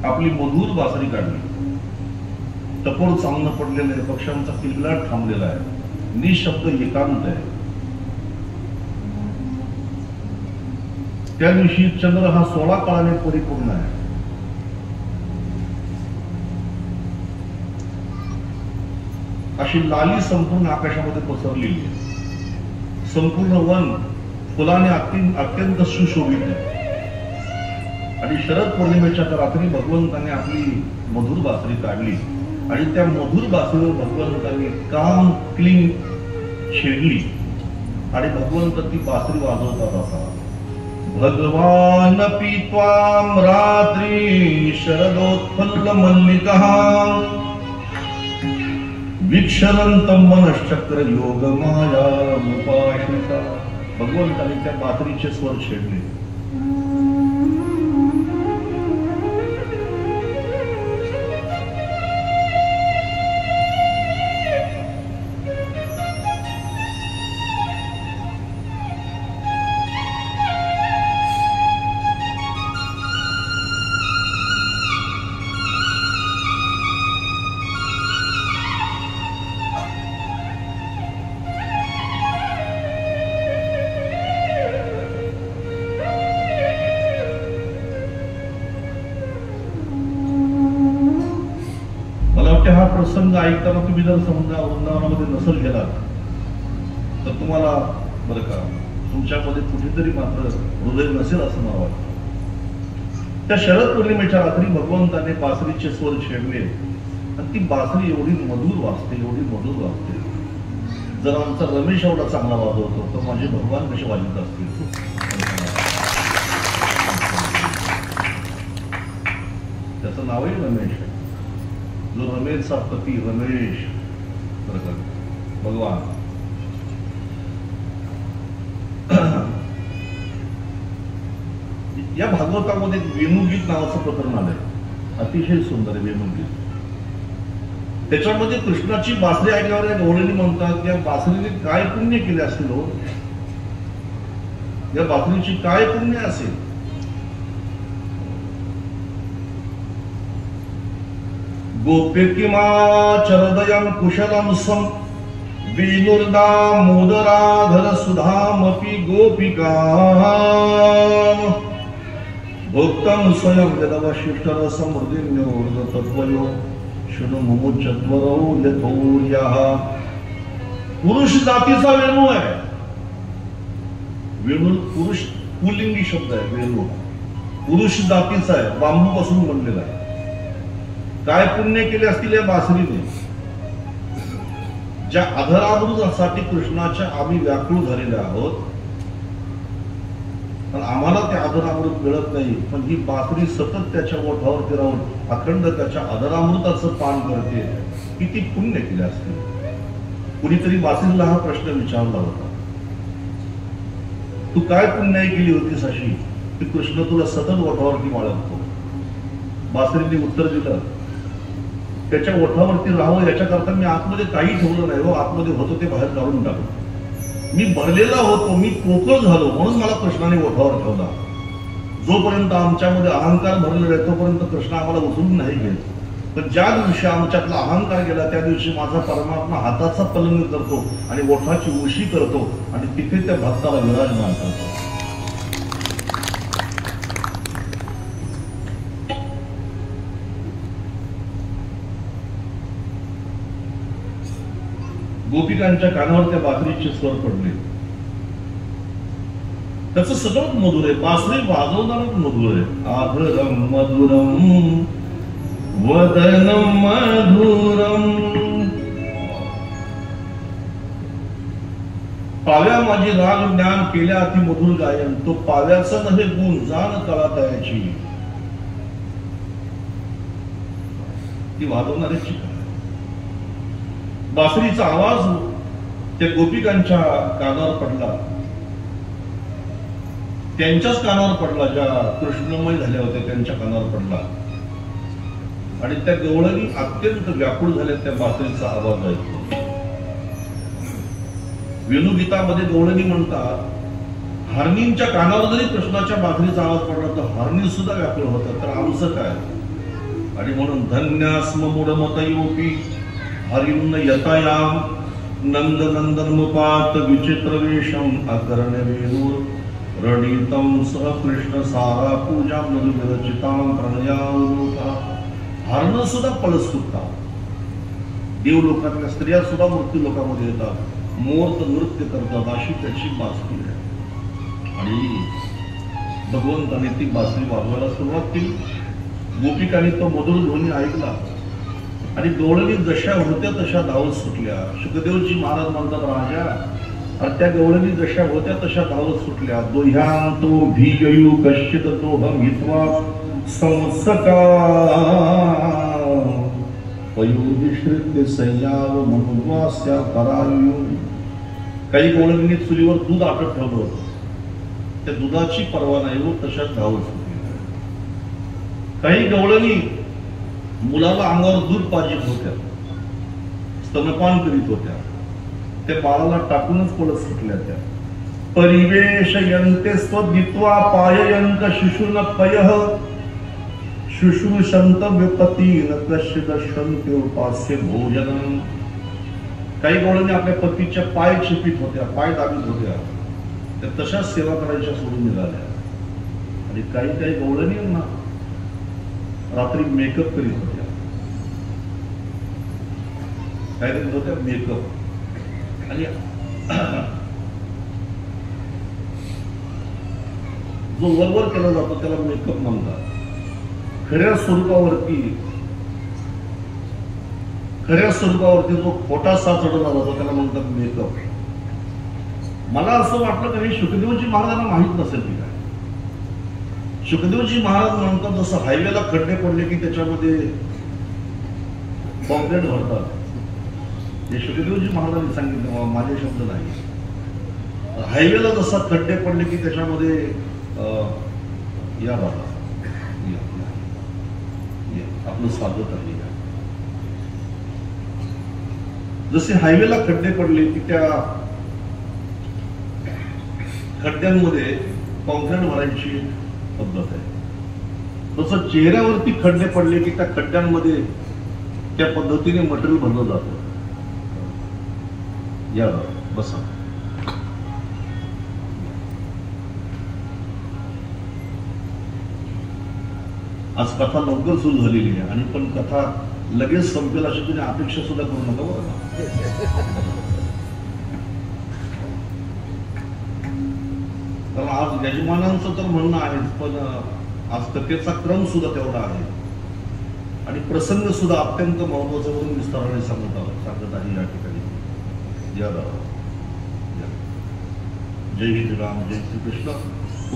आपली मधुर बासरी काढली. टपोर चांगलं पडलेलं आहे, पक्ष्यांचा किलबिलाट थांबलेला आहे, निशब्द एकांत आहे. त्या दिवशी चंद्र हा 16 काळाने परिपूर्ण आहे. अशी लाली संपूर्ण आकाशामध्ये पसरलेली आहे. संपूर्ण वन फुलाने अत्यंत सुशोभित आहे. आणि शरद पौर्णिमेच्या रात्री भगवंताने आपली मधुर बासरी काढली आणि त्या मधुर बासरीवर भगवंतांनी काम क्लीन छेडली आणि भगवंत ती बासरी वाजवतात असा. भगवान पीत्वाम रात्री शरदोत्फुल्ल मल्लिकः विक्षरंतम मनश्चक्र योग माया मुपाश्रिता. भगवंताने त्या बासरीचे स्वर छेडले. हा प्रसंग ऐकताना तुम्ही जर समजा वृंदावनामध्ये नसल गेलात तर तुम्हाला बरं का तुमच्यामध्ये कुठेतरी मात्र हृदय नसेल असं मला वाटतं. त्या शरद पौर्णिमेच्या रात्री भगवंताने बासरीचे स्वर छेडले आणि ती बासरी एवढी मधुर वाजते, एवढी मधुर वाजते. जर आमचा रमेश एवढा चांगला वाजवतो तर माझे भगवान कसे वाजवत असतील. त्याचं नावही रमेश आहे. जो रमेशचा पती रमेश भगवान. या भागवतामध्ये वेणुगीत नावाचं प्रकरण आलंय, अतिशय सुंदर वेणुगीत. त्याच्यामध्ये कृष्णाची बासरी ऐकल्यावर या गवळणी म्हणतात या बासरीने काय पुण्य केले असतील हो, या बासरीची काय पुण्य असेल. गोपिकिमाचरदयं कुशलं सं वेणुर्दा मोदराधर सुधामपि गोपिका भोक्तम स्वयं वेदवशिष्टरसं हृदिन्यो तत्वयो शृणु मुमुच्चत्वरो यथोर्यः. पुरुष जातीचा वेणू आहे. वेणू पुरुष पुल्लिंगी शब्द आहे. वेणू पुरुष जातीचा आहे, बांबू पासून बनलेला आहे. काय पुण्य केले असतील या बासरीने. ज्या अधरामृतासाठी कृष्णाच्या आम्ही व्याकुळ झालेले आहोत, पण आम्हाला ते अधरामृत मिळत नाही. पण ही बासरी सतत त्याच्या ओठावरती राहून अखंड त्याच्या अधरामृताचं पान करते. किती पुण्य केले असतील. कुणीतरी बासरीला हा प्रश्न विचारला होता, तू काय पुण्याई केली होतीस अशी की कृष्ण तुला सतत ओठावरती बाळगतो. बासरीने उत्तर दिलं, त्याच्या ओठावरती राहावं याच्याकरता मी आतमध्ये काही ठेवलं नाही हो. आतमध्ये होतं ते बाहेर काढून टाकलं. मी भरलेला होतो, मी पोकळ झालो म्हणून मला कृष्णाने ओठावर ठेवला. जोपर्यंत आमच्यामध्ये अहंकार भरलेला आहे तोपर्यंत कृष्ण आम्हाला उचलून नाही घेत. पण ज्या दिवशी आमच्यातला अहंकार गेला त्या दिवशी माझा परमात्मा हाताचा पलंग करतो आणि ओठाची उशी करतो आणि तिथे त्या भक्ताला विराजमान करतो. गोपिकांच्या कानावर त्या बासरीचे स्वर पडले. त्याचं सगळं मधुर आहे. बासरी वाजवणारच मधुर आहे. आधरम मधुरम वदनम मधुरम. पाव्या माझी राग ज्ञान केल्या अति मधुर गायन. तो पाव्याचा नव्हे गुण जाण कळा तयाची. ती वाजवणाऱ्याची बासरीचा आवाज त्या गोपिकांच्या कानावर पडला. त्यांच्याच कानावर पडला, ज्या कृष्णमय झाल्या होत्या त्यांच्या कानावर पडला. आणि त्या गवळणी अत्यंत व्याकुळ झाल्या त्या बासरीचा आवाज ऐकतो. वेणुगीतामध्ये गवळणी म्हणतात, हरणींच्या कानावर जरी कृष्णाच्या बासरीचा आवाज पडला तर हरणी सुद्धा व्याकुळ होतात, तर आमचं काय. आणि म्हणून धन्यास्म मूढमतयोपी हरिं यतायाम नंद नंदन मुपात विचित्र वेशम अकर्ण वेणूर रणीतम सह कृष्ण सारा पूजा मधुविरचितां प्रणयामृता. हरण सुद्धा पळस सुटतात. देव लोकातल्या स्त्रिया सुद्धा मृत्यू लोकांमध्ये येतात, मूर्त नृत्य करतात. अशी त्याची बासरी आहे. आणि भगवंताने ती बासरी वाजवायला सुरुवात केली. गोपिकांनी तो मधुर ध्वनी ऐकला आणि गवळणी जशा होत्या तशा धावत सुटल्या. शुकदेवजी महाराज म्हणतात, राजा, आणि त्या गवळणी जशा होत्या तशा धावत सुटल्या. दोह्यांतो भीययु कश्चित तोहम हित्वा संसका पयोधिश्रित्य संयाव मनुवास्या करायु. काही गवळणींनी चुलीवर दूध आटत ठेवलं होतं. त्या दुधाची पर्वा नाही होत तशाच धावत सुटल्या. काही गवळणी मुलाला अंगावर दूध पाजित होत्या, स्तनपान करीत होत्या. त्या बाळाला टाकूनच पळत सुटल्या. त्या परिवेशयन्ते स्वदित्वा पाययन्त शिशून पयः शुश्रूषन्त विपतीन कश्चित् दर्शन्ते उपास्य भोजनम्. काही गवळणी आपल्या पतीच्या पाय चिपीत होत्या, पाय दाबीत होत्या. त्या तशाच सेवा करायच्या सोडून निघाल्या. आणि काही गवळणींना रात्री मेकअप करीत होत्या. काय करीत होत्या? मेकअप. आणि जो वरवर केला जातो त्याला मेकअप म्हणतात. खऱ्या स्वरूपावरती जो खोटा साथ चढवला जातो त्याला म्हणतात मेकअप. मला असं वाटलं की हे शुकदेवजी महाराजांना माहित नसेल की काय. शुकदेवजी महाराज म्हणतात, जसं हायवेला खड्डे पडले की त्याच्यामध्ये कॉन्क्रीट भरतात. हे शुकदेवजी महाराजांनी सांगितलं, माझे शब्द नाही. हायवेला जसा खड्डे पडले की त्याच्यामध्ये या बाबा आपलं स्वागत आहे. जसे हायवेला खड्डे पडले की त्या खड्ड्यांमध्ये कॉन्क्रीट भरायची पद्धत आहे. तसं चेहऱ्यावरती खड्डे पडले की त्या खड्ड्यांमध्ये त्या पद्धतीने मटेरियल भरलं जातं. या बसा. आज कथा लवकर सुरू झालेली आहे आणि पण कथा लगेच संपेल अशी तुम्ही अपेक्षा सुद्धा करू नका बरं. कारण आज यजमानांचं तर म्हणणं आहे, पण आज कथेचा क्रम सुद्धा तेवढा आहे आणि प्रसंग सुद्धा अत्यंत महत्वाचा म्हणून विस्ताराने सांगत आहे या ठिकाणी. या जय श्रीराम, जय श्रीकृष्ण.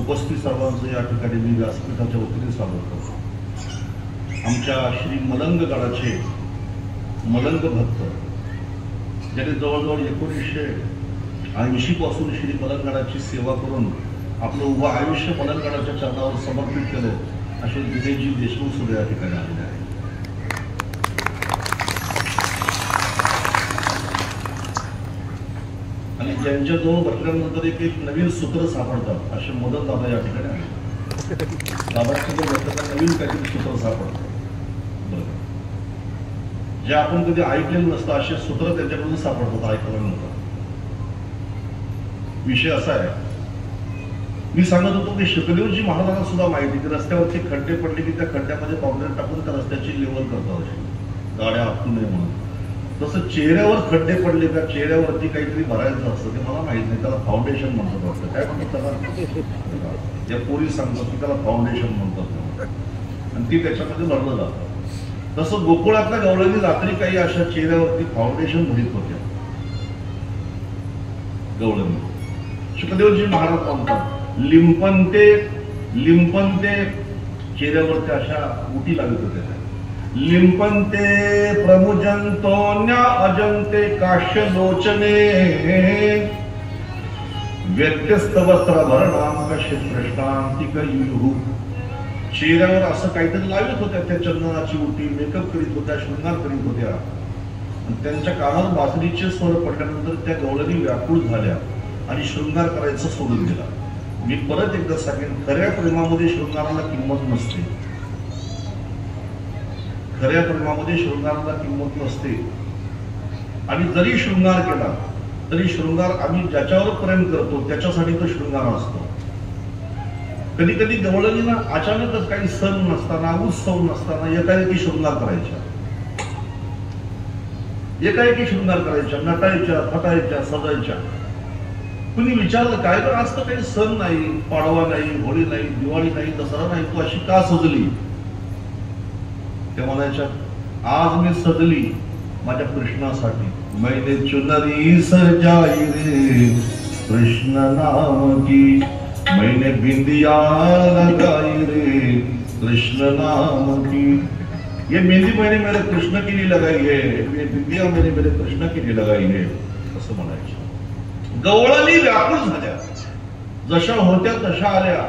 उपस्थित सर्वांचं या ठिकाणी मी व्यासपीठाच्या वतीने स्वागत करतो. आमच्या श्री मलंग गडाचे मलंग भक्त ज्याने जवळजवळ 1980 पासून श्री मलंगगडाची सेवा करून आपलं उभं आयुष्य मलंगगडाच्या चरणावर समर्पित केलं असे विजयजी देशमुख सुद्धा या ठिकाणी आलेले आहेत. आणि ज्यांच्याजवळ बसल्यानंतर एक नवीन सूत्र सापडतात असे मदत दादा या ठिकाणी आले. दादाच्या बसल्यानंतर नवीन काहीतरी सूत्र सापडतात जे आपण कधी ऐकलेलं नसतं, असे सूत्र त्यांच्याकडून सापडतात ऐकायला नव्हतं. विषय असा आहे, मी सांगत होतो की शुकदेवजी महाराजांना सुद्धा माहिती की रस्त्यावरचे खड्डे पडले की त्या खड्ड्यामध्ये पावडर टाकून त्या रस्त्याची लेवल करतात गाड्या आपटू नये म्हणून. तसं चेहऱ्यावर खड्डे पडले का चेहऱ्यावरती काहीतरी भरायचं असतं ते मला माहित नाही, त्याला फाउंडेशन म्हणतात वाटतं. काय म्हणतात त्याला? या पोरी सांगतात की त्याला फाउंडेशन म्हणतात आणि ती त्याच्यामध्ये भरलं जातं. तसं गोकुळातल्या गवळणी रात्री काही अशा चेहऱ्यावरती फाउंडेशन भरीत होत्या गवळणी. शुकदेवजी महाराज म्हणतात लिंपनते चेहऱ्यावरती अशा उटी लागत होत्या. लिंपनते प्रमुजंतोन्या अजंते काश्य लोचने व्यत्यस्त वस्त्रभरणाम कश्य कृष्णांतिक युहू. चेहऱ्यावर असं काहीतरी लावित होत्या त्या चंदनाची उटी, मेकअप करीत होत्या, शृंगार करीत होत्या. आणि त्यांच्या कानावर बासरीचे स्वर पडल्यानंतर त्या गवळणी व्याकुळ झाल्या आणि शृंगार करायचं सोडून दिला. मी परत एकदा सांगेन, खऱ्या प्रेमामध्ये शृंगाराला किंमत नसते. खऱ्या प्रेमामध्ये शृंगाराला किंमत नसते. आणि जरी शृंगार केला तरी शृंगार आम्ही ज्याच्यावर प्रेम करतो त्याच्यासाठी तो शृंगार असतो. कधी कधी गवळणीला अचानकच काही सण नसताना, उत्सव नसताना एकाएकी शृंगार करायच्या, नटायच्या, फटायच्या, सजायच्या. कुणी विचारलं काय तर आज तर काही सण नाही, पाडवा नाही, होळी नाही, दिवाळी नाही, दसरा नाही, तू अशी का सजली? ते म्हणायच्या, आज मी सजली माझ्या कृष्णासाठी. मैंने चुनरी सजाई रे कृष्ण नाम की, मैंने बिंदिया लगाई रे कृष्ण नाम की. ये मेहंदी मैंने मेरे कृष्ण के लिए लगाई है, ये बिंदिया मैंने मेरे कृष्ण के लिए लगाई है असं म्हणायचं. गवळणी व्याकुळ झाल्या, जशा होत्या तशा आल्या.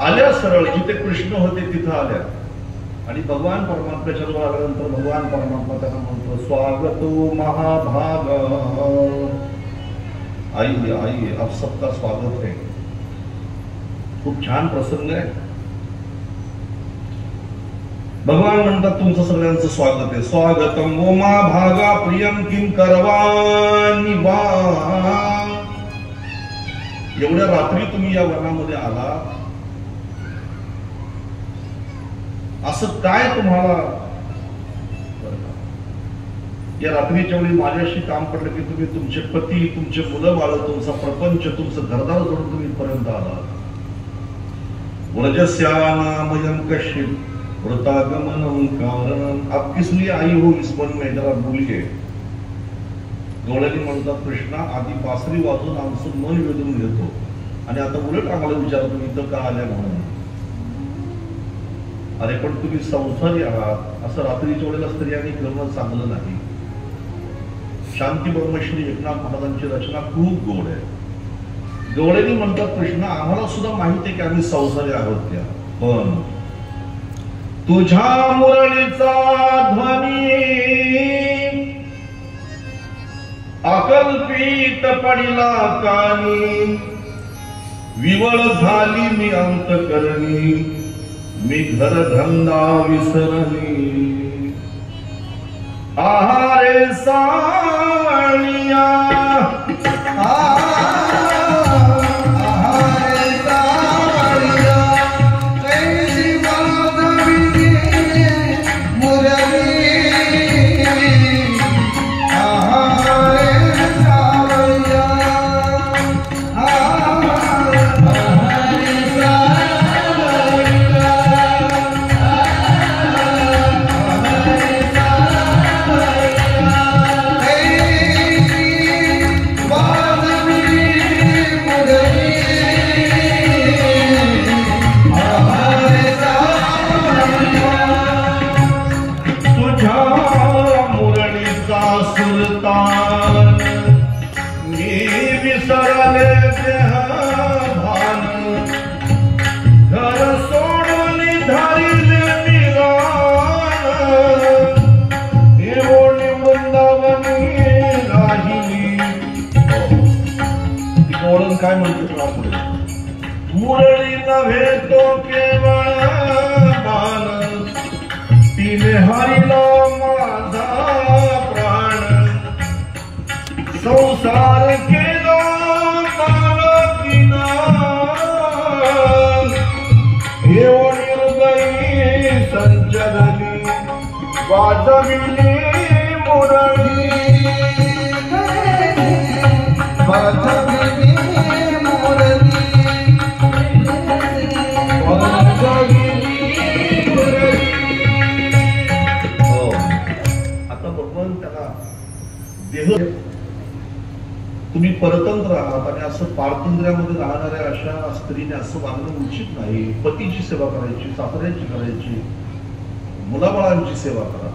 आल्या सरळ जिथे कृष्ण होते तिथं आल्या आणि भगवान परमात्म्याच्या जवळ आल्यानंतर भगवान परमात्मा त्यांना म्हणतो, स्वागतो महाभाग. आई आप सबका स्वागत है. खूप छान प्रसंग आहे. भगवान म्हणतात तुमचं सगळ्यांचं स्वागत आहे. स्वागतम वो महाभागा प्रियम किम करवानी बा. एवढ्या रात्री तुम्ही या वनामध्ये आला, असं काय तुम्हाला? या रात्रीच्या वेळी माझ्याशी काम पडलं की तुम्ही तुमचे पती, तुमचे मुलं बाळ, तुमचा प्रपंच, तुमचं घरदार सोडून तुम्ही पर्यंत आला. व्रजस्यानामयं कश्चित् वृतागमनं कारणं. आप किस लिए आई हो इस वन में, जरा बोलिए. गवळणी म्हणतात, कृष्णा आधी बासरी वाजून आमचं मन वेधून घेतो आणि आता उलट आम्हाला विचारतो इथं का आल्या म्हणून. अरे पण तुम्ही संसारी आहात, असं रात्रीच्या वेळेला स्त्रियांनी करणं चांगलं नाही. शांती ब्रह्मश्री एकनाथ महाराजांची रचना खूप गोड आहे. गवळणी म्हणतात, कृष्णा आम्हाला सुद्धा माहिती आहे की आम्ही संसारी आहोत त्या, पण तुझ्या मुरळीचा ध्वनी अकल्पित पडिला कानी. विवळ झाली मी अंतकरणी, मी घर धंदा विसरली. आहारे साळिया काय म्हणतो मुरळी नव्हे तो केवळ बाण तिने हरिला माझा प्राण संसार केला तारकीना हे निर्दयी संचरली वाजविली मुरळी तुम्ही परतंत्र आहात आणि असं पारतंत्र्यामध्ये राहणाऱ्या अशा स्त्रीने असं वागणं उचित नाही. पतीची सेवा करायची, सासऱ्याची करायची, मुलाबाळांची सेवा करा.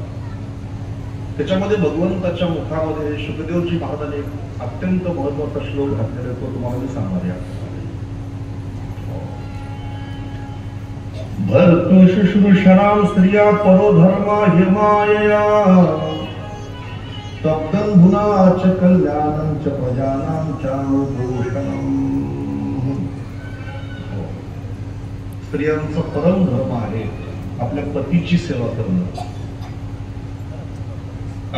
त्याच्यामध्ये भगवंताच्या मुखामध्ये शुकदेवजी महाराजांनी एक अत्यंत महत्वाचा श्लोक घातलेला तो तुम्हाला मी सांगणार आहे. भर्तु शुश्रूषणां स्त्रिया परोधर्मा हिमायया तप्तंधुना च कल्याणं च प्रजानां च भूषणम्. स्त्रियांचा परम धर्म आहे आपल्या पतीची सेवा करणं,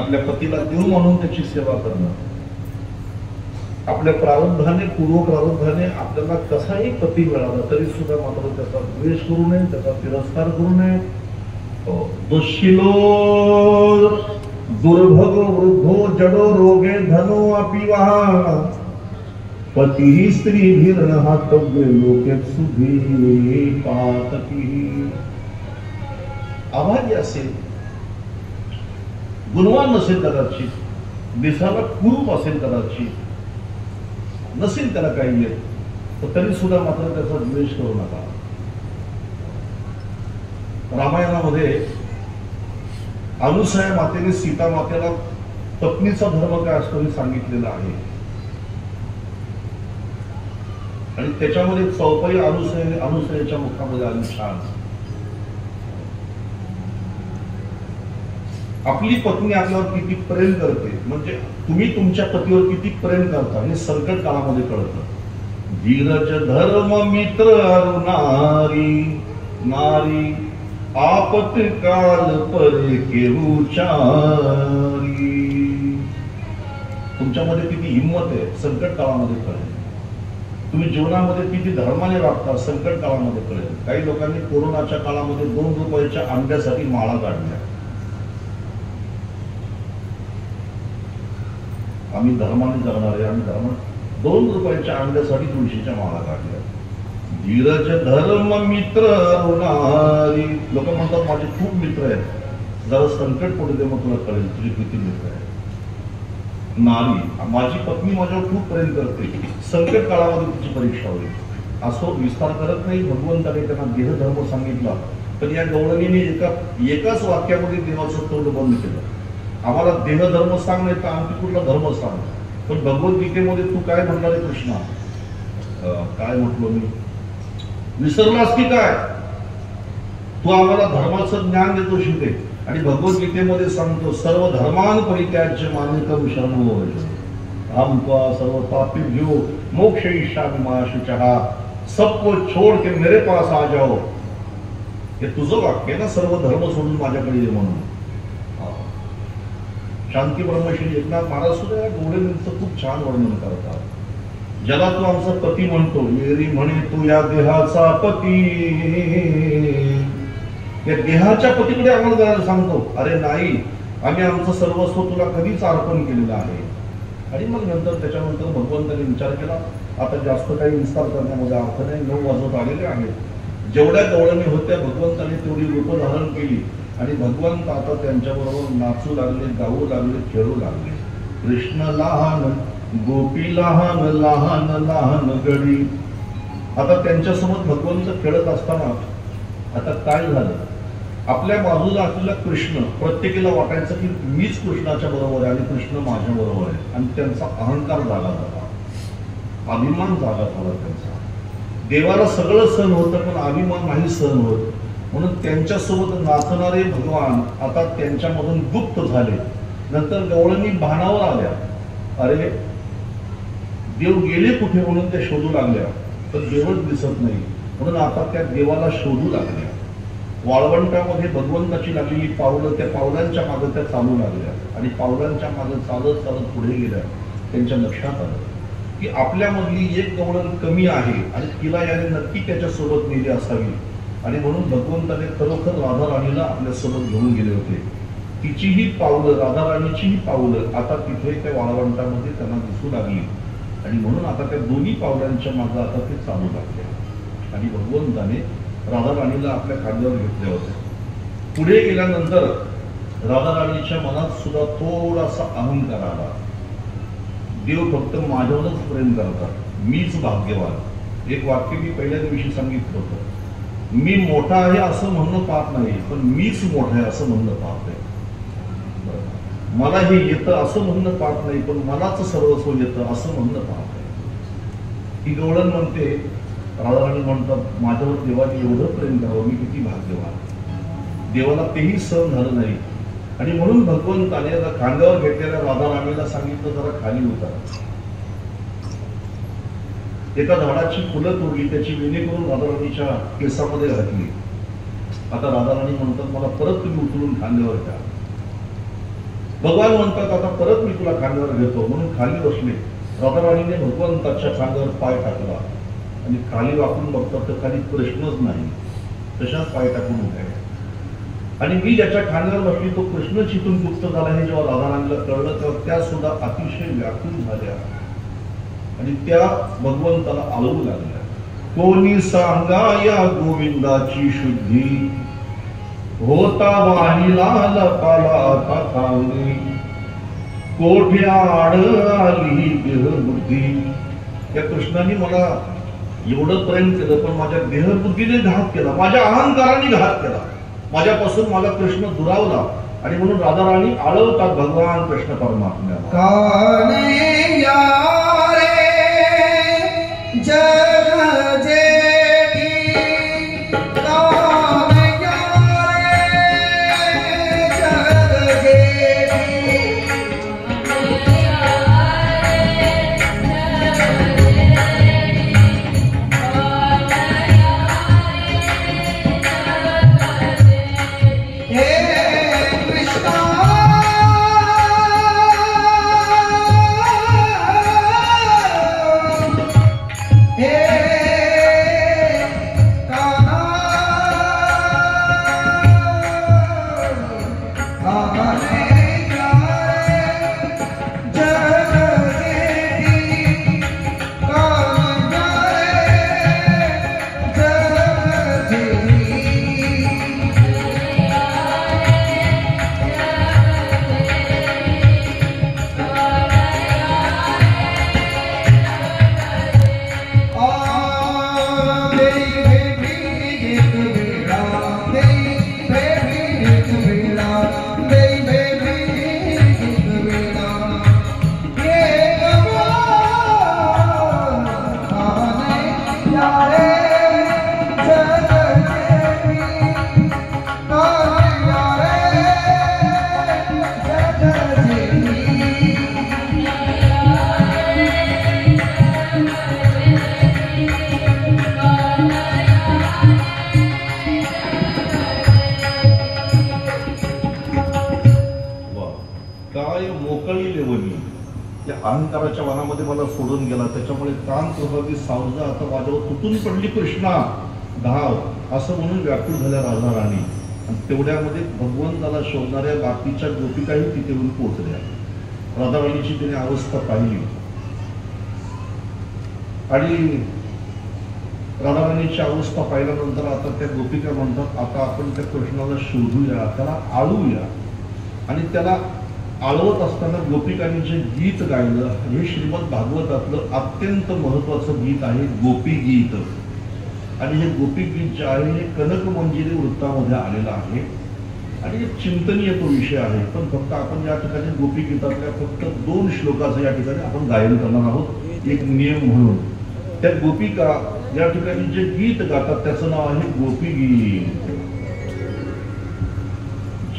आपल्या पतीला देव मानून त्याची सेवा करणं. आपल्या प्रारब्धाने, पूर्व प्रारब्धाने आपल्याला कसाही पती मिळाला तरी सुद्धा मात्र त्याचा द्वेष करू नये, त्याचा तिरस्कार करू नये. दुःशिलो दुर्भग वृद्धो जडो रोगे धनो अपिवा पती स्त्रीभिर्न हातव्य लोके सुधी पातकी. अभाग्य असेल, गुणवान नसेल कदाचित, दिसाला कुरूप असेल कदाचित, नसेल त्याला काही येत, तर तरी सुद्धा मात्र त्याचा द्वेष करू नका. रामायणामध्ये अनुसया मातेने सीता मातेला पत्नीचा धर्म काय असतो हे सांगितलेलं आहे. आणि त्याच्यामध्ये चौपाई अनुसयेच्या मुखामध्ये आली छान. आपली पत्नी आपल्यावर किती प्रेम करते, म्हणजे तुम्ही तुमच्या पतीवर किती प्रेम करता हे संकट काळामध्ये कळतं. धीरज धर्म मित्र अरुणारी नारी आपत काल परे केऊचारी. तुमच्यामध्ये किती हिंमत आहे संकट काळामध्ये कळेल. तुम्ही जीवनामध्ये किती धर्माने वागता संकट काळामध्ये कळेल. काही लोकांनी कोरोनाच्या काळामध्ये 2 रुपयाच्या अंड्यासाठी माळा काढल्या. आम्ही धर्माने जगणारे, आम्ही धर्म 2 रुपयाच्या अंड्यासाठी तुळशीच्या माळा काढल्या. धीरज धर्म मित्र अरुणारी. लोक म्हणतात माझे खूप मित्र आहेत, जरा संकट पडू दे मग तुला कळेल तुझी किती मित्र आहे. नारी, माझी पत्नी माझ्यावर खूप प्रेम करते, संकट काळामध्ये तिची परीक्षा होईल. असो विस्तार करत नाही. भगवंताने त्यांना देहधर्म सांगितला, पण या गवळणीने एकाच वाक्यामध्ये देवाचं तोंड बंद केलं. आम्हाला देहधर्म सांग नाही तर आणखी कुठला धर्म सांग. पण भगवद्गीतेमध्ये तू काय म्हणणार आहे कृष्णा? काय म्हटलो मी? विसरलास की काय? तू आम्हाला धर्माचं ज्ञान देतो शिके आणि भगवद्गीतेमध्ये सांगतो सर्व धर्मान परित्याज्य मामेकं शरणं व्रज अहं त्वा सर्व पापेभ्यो मोक्षयिष्यामि मा शुचः. सबको छोड़ के मेरे पास आ जाओ. हे तुझं वाक्य ना, सर्व धर्म सोडून माझ्याकडे ये म्हणून. शांती ब्रह्मश्री एकनाथ महाराज सुद्धा या गवळणींचं खूप छान वर्णन करतात. ज्याला तू आमचा पती म्हणतो, एरी म्हणे तू या देहाचा पती, या देहाच्या पतीकडे आम्हाला जायला सांगतो. अरे नाही, आम्ही आमचं सर्वस्व तुला कधीच अर्पण केलेलं आहे. आणि मग नंतर त्याच्यानंतर भगवंताने विचार केला, आता जास्त काही विस्तार करण्यामध्ये अर्थ नाही, 9 वाजत आलेले आहेत. जेवढ्या गवळणी होत्या भगवंताने तेवढी रूप धारण केली आणि भगवंत आता त्यांच्याबरोबर नाचू लागले, गाऊ लागले, खेळू लागले. कृष्ण लहान, गोपी लहान, लहान लहान गडी. आता त्यांच्यासोबत भगवंत खेळत असताना आता काय झालं, आपल्या बाजूला असलेला कृष्ण प्रत्येकाला वाटायचं की मीच कृष्णाच्या बरोबर आहे आणि कृष्ण माझ्या बरोबर आहे. आणि त्यांचा अहंकार जागा झाला, अभिमान जागा झाला त्यांचा. देवाला सगळं सहन होतं पण अभिमान नाही सहन होत. म्हणून त्यांच्यासोबत नाचणारे भगवान आता त्यांच्यामधून गुप्त झाले. नंतर गवळणी भानावर आल्या, अरे देव गेले कुठे म्हणून त्या शोधू लागल्या, तर देवच दिसत नाही. म्हणून आता त्या देवाला शोधू लागल्या. वाळवंटामध्ये भगवंताची लागलेली पावलं, त्या पावलांच्या मागे त्या चालू लागल्या आणि पावलांच्या मागे चालत चालत पुढे गेल्या. त्यांच्या लक्षात आलं की आपल्यामधली एक गवळण कमी आहे आणि तिला याने नक्की त्याच्यासोबत नेली असावी. आणि म्हणून भगवंताने खरोखर राधाराणीला आपल्यासोबत घेऊन गेले होते. तिचीही पावलं, राधाराणीचीही पावलं आता तिथे त्या वाळवंटामध्ये त्यांना दिसू लागली. आणि म्हणून आता त्या दोन्ही पावलांच्या मागे आता ते चालू लागले. आणि भगवंताने राधाराणीला आपल्या खांद्यावर घेतले होते. पुढे गेल्यानंतर राधाराणीच्या मनात सुद्धा थोडासा अहंकार आला. देव फक्त माझ्यावरच प्रेम करतात, मीच भाग्यवान. एक वाक्य मी पहिल्या दिवशी सांगितलं होतं, मी मोठा आहे असं म्हणणं पाहत नाही, पण मीच मोठा आहे असं म्हणणं पाहतोय. मला हे येतं असं म्हणणं पाहत नाही, पण मलाच सर्वस्व येतं असं म्हणणं पाहतोय. ही गवळण म्हणते, राधाराणी म्हणतात, माझ्यावर देवाने एवढं प्रेम करावं, मी किती भाग्यवान. देवाला तेही सहन झालं नाही. आणि म्हणून भगवंताने खांद्यावर घेतलेल्या राधाराणीला सांगितलं, जरा खाली उतर. एका झाडाची फुलं तोडली, त्याची वेणी करून राधाराणीच्या केसामध्ये घातली. आता राधाराणी म्हणतात, मला परत तुम्ही उचलून खांद्यावर घ्या. भगवान म्हणतात, आता परत मी तुला खांद्यावर घेतो. म्हणून खाली बसले. राधाराणीने भगवंताच्या खांद्यावर पाय टाकला आणि खाली वाकून बघतात तर खाली प्रश्नच नाही, तशाच पाय टाकून उभे. आणि मी ज्याच्या खांद्यावर बसली तो कृष्ण चितून गुप्त झाला हे जेव्हा राधाराणीला कळलं तेव्हा त्या सुद्धा अतिशय व्याकुल झाल्या आणि त्या भगवंताला आळवू लागल्या. कोणी सांगा या गोविंदाची शुद्धी, होता वाणीला लपाला आता कांगी, कोठे आड आली देहबुद्धी. त्या कृष्णाने मला एवढं प्रेम केलं पण माझ्या देहबुद्धीने घात केला, माझ्या अहंकाराने घात केला, माझ्यापासून मला कृष्ण दुरावला. आणि म्हणून राधाराणी आळवतात भगवान कृष्ण परमात्म्याला. काने यारे जग जेठी, काने यारे जग जेठी, हे कृष्णा त्या अहंकाराच्या वनामध्ये मला सोडून गेला, त्याच्यामुळे कान प्रभावी सावजा आता माझ्यावर तुटून पडली कृष्णा धाव, असं म्हणून व्याकुळ झाल्या राधा राणी. आणि तेवढ्यामध्ये भगवंताला शोधणाऱ्या बाकीच्या गोपिकाही तिथे येऊन पोहोचल्या. राधा राणीची तिने अवस्था पाहिली आणि राधा राणीची अवस्था पाहिल्यानंतर आता त्या गोपिका म्हणतात, आता आपण त्या कृष्णाला शोधूया, त्याला आळूया. आणि त्याला आळवत असताना गोपिकांनी जे गीत गायलं, हे श्रीमद भागवतातलं अत्यंत महत्वाचं गीत आहे, गोपी गीत. आणि हे गोपी गीत जे आहे हे कनक मंजिरी वृत्तामध्ये आलेलं आहे आणि एक चिंतनीय तो विषय आहे. पण फक्त आपण या ठिकाणी गोपी गीतातल्या फक्त 2 श्लोकाचं या ठिकाणी आपण गायन करणार आहोत, एक नियम म्हणून. त्या गोपिका या ठिकाणी जे गीत गातात त्याचं नाव आहे गोपी गीत.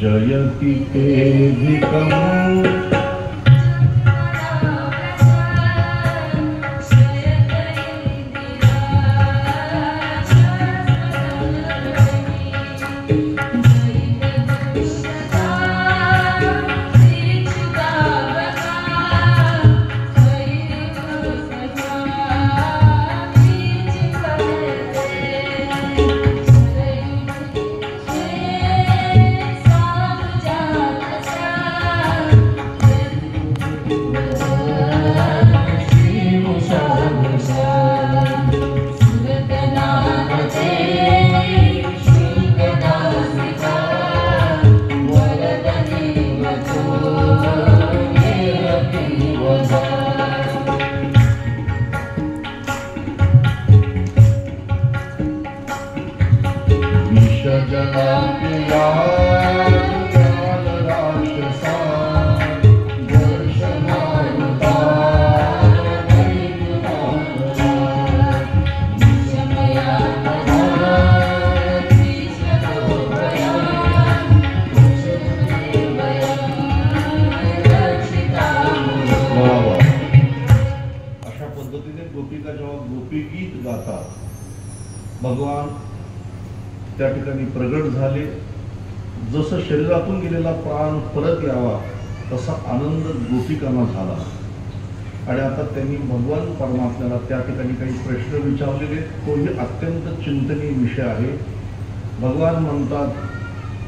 जयति केधिकम् भगवान त्या ठिकाणी प्रगट झाले. जसं शरीरातून गेलेला प्राण परत यावा तसा आनंद गोपिकांना झाला. आणि आता त्यांनी भगवान परमात्म्याला त्या ठिकाणी काही प्रश्न विचारलेले, तोही अत्यंत चिंतनीय विषय आहे. भगवान म्हणतात,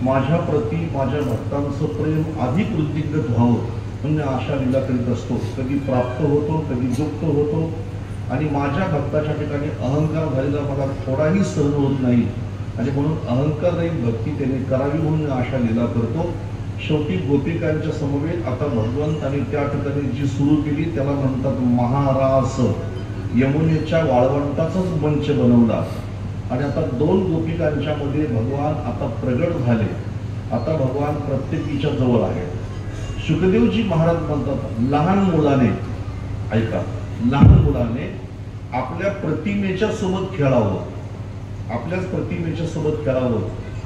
माझ्या प्रती माझ्या भक्तांचं प्रेम अधिक वृद्धिंगत व्हावं म्हणजे आशा लीला करीत असतो. कधी प्राप्त होतो, कधी गुप्त होतो. आणि माझ्या भक्ताच्या ठिकाणी अहंकार झालेला मला थोडाही सहन होत नाही आणि म्हणून अहंकाररहित भक्ती त्याने करावी म्हणून आशा लीला करतो. शेवटी गोपिकांच्या समवेत आता भगवंतांनी त्या ठिकाणी जी सुरू केली त्याला म्हणतात महारास. यमुनेच्या वाळवंटाचाच मंच बनवला आणि आता 2 गोपिकांच्या मध्ये भगवान आता प्रगट झाले. आता भगवान प्रत्येकीच्या जवळ आहे. शुकदेवजी महाराज म्हणतात, लहान मुलाने, ऐका, लहान मुलाने आपल्या प्रतिमेच्या सोबत खेळावं, आपल्याच प्रतिमेच्या सोबत खेळावं.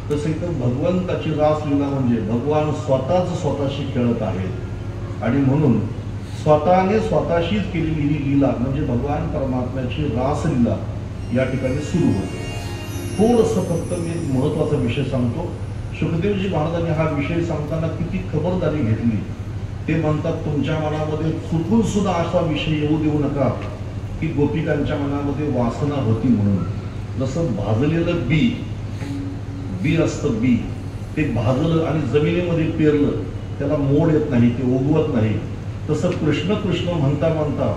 तसं इथं भगवंताची रासलीला म्हणजे भगवान स्वतःच स्वतःशी खेळत आहेत आणि म्हणून स्वतःने स्वतःशीच केलेली ही लीला म्हणजे भगवान परमात्म्याची रासलीला या ठिकाणी सुरू होते. थोडंसं फक्त मी महत्वाचा विषय सांगतो. शुकदेवजी महाराजांनी हा विषय सांगताना किती खबरदारी घेतली. ते म्हणतात, तुमच्या मनामध्ये चुकून सुद्धा असा विषय येऊ देऊ नका की गोपिकांच्या मनामध्ये वासना होती म्हणून. जसं भाजलेलं बी असतं, बी ते भाजलं आणि जमिनीमध्ये पेरलं त्याला मोड येत नाही, ते उगवत नाही. तसं कृष्ण कृष्ण म्हणता म्हणता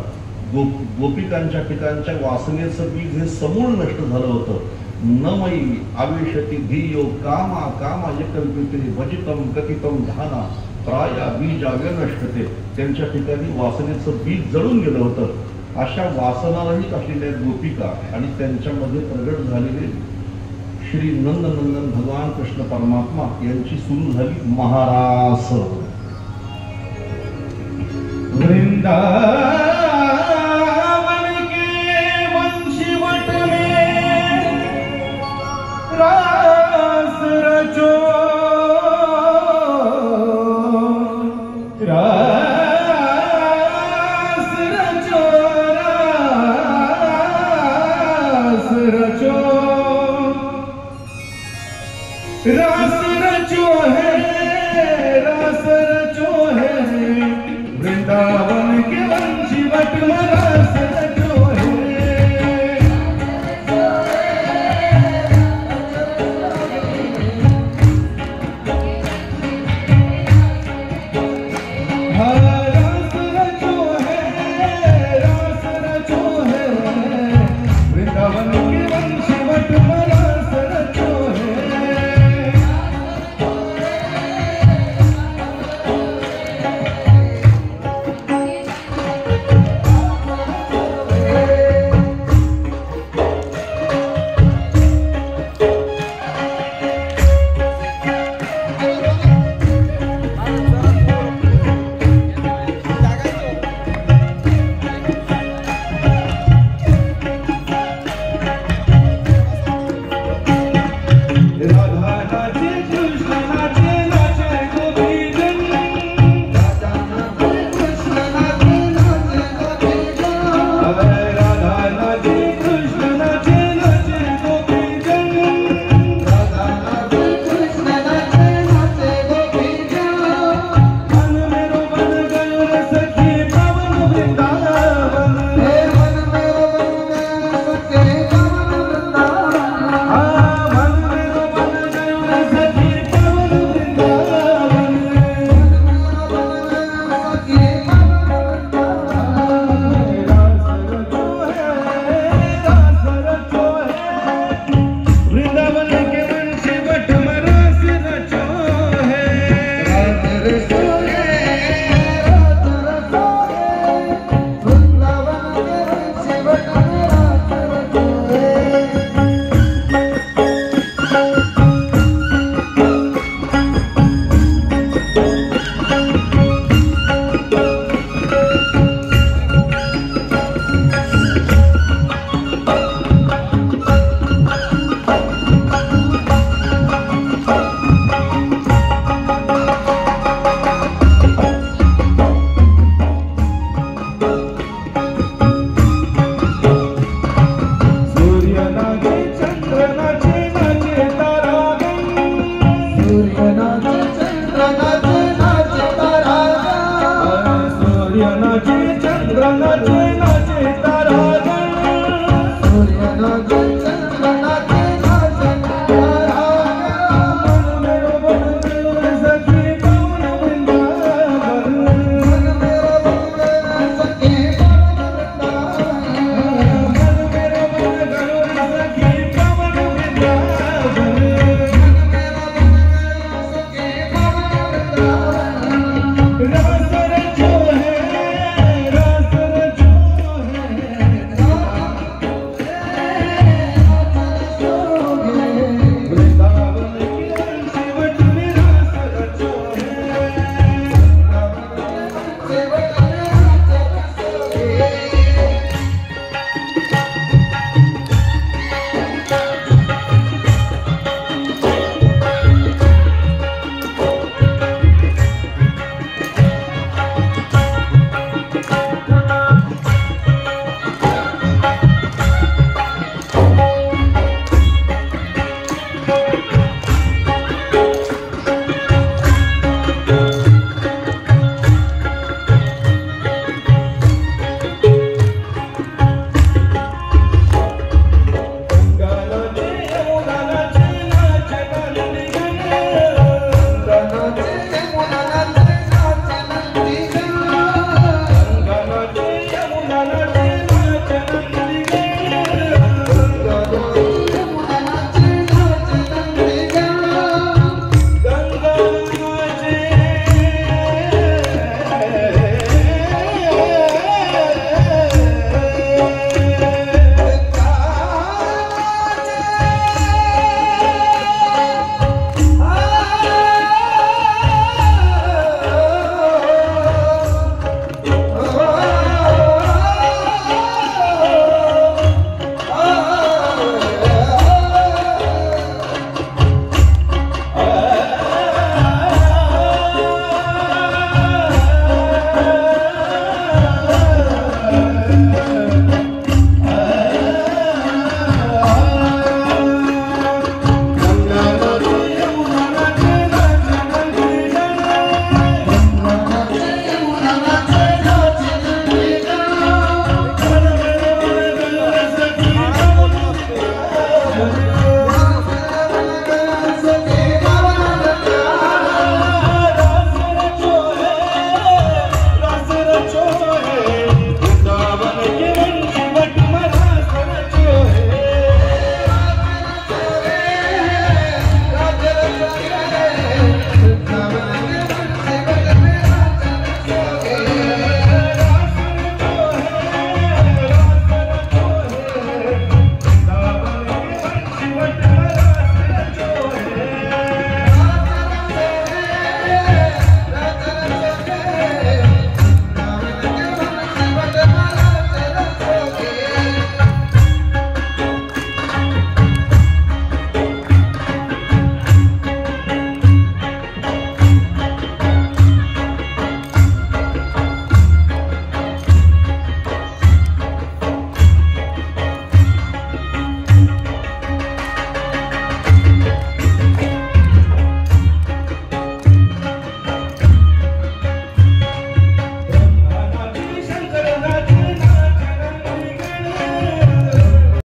गोपिकांच्या ठिकाणच्या वासनेचं बीज हे समूळ नष्ट झालं होतं. न मयी आवेशती धियो कामा कामा कल्पिते भजितम कथितम धाना प्राया बीज नष्टते. त्यांच्या ठिकाणी वासनेचं बीज जळून गेलं होतं. अशा वासनारहित असलेल्या गोपिका आणि त्यांच्यामध्ये प्रगट झालेले श्री नंदनंदन भगवान कृष्ण परमात्मा यांची सुरू झाली महारास. वृंदावन के वंशीवट में रास रचो, रास रचो है वृंदावन के में रास रचो है वृंदावन के वंशवट में रास रचो है। राधा नाचे कृष्ण नाचे नाचे गोपीजन राधा नाचे कृष्ण नाचे नाचे गोपीजन राधा नाचे कृष्ण नाचे नाचे गोपीजन राधा नाचे कृष्ण नाचे नाचे गोपीजन मन मेरो बन गयो रे सखी पावन वृंदावन हे मन मेरो बन गयो सखी पावन वृंदावन सूर्य नाचे चंद्र नाचे नाचे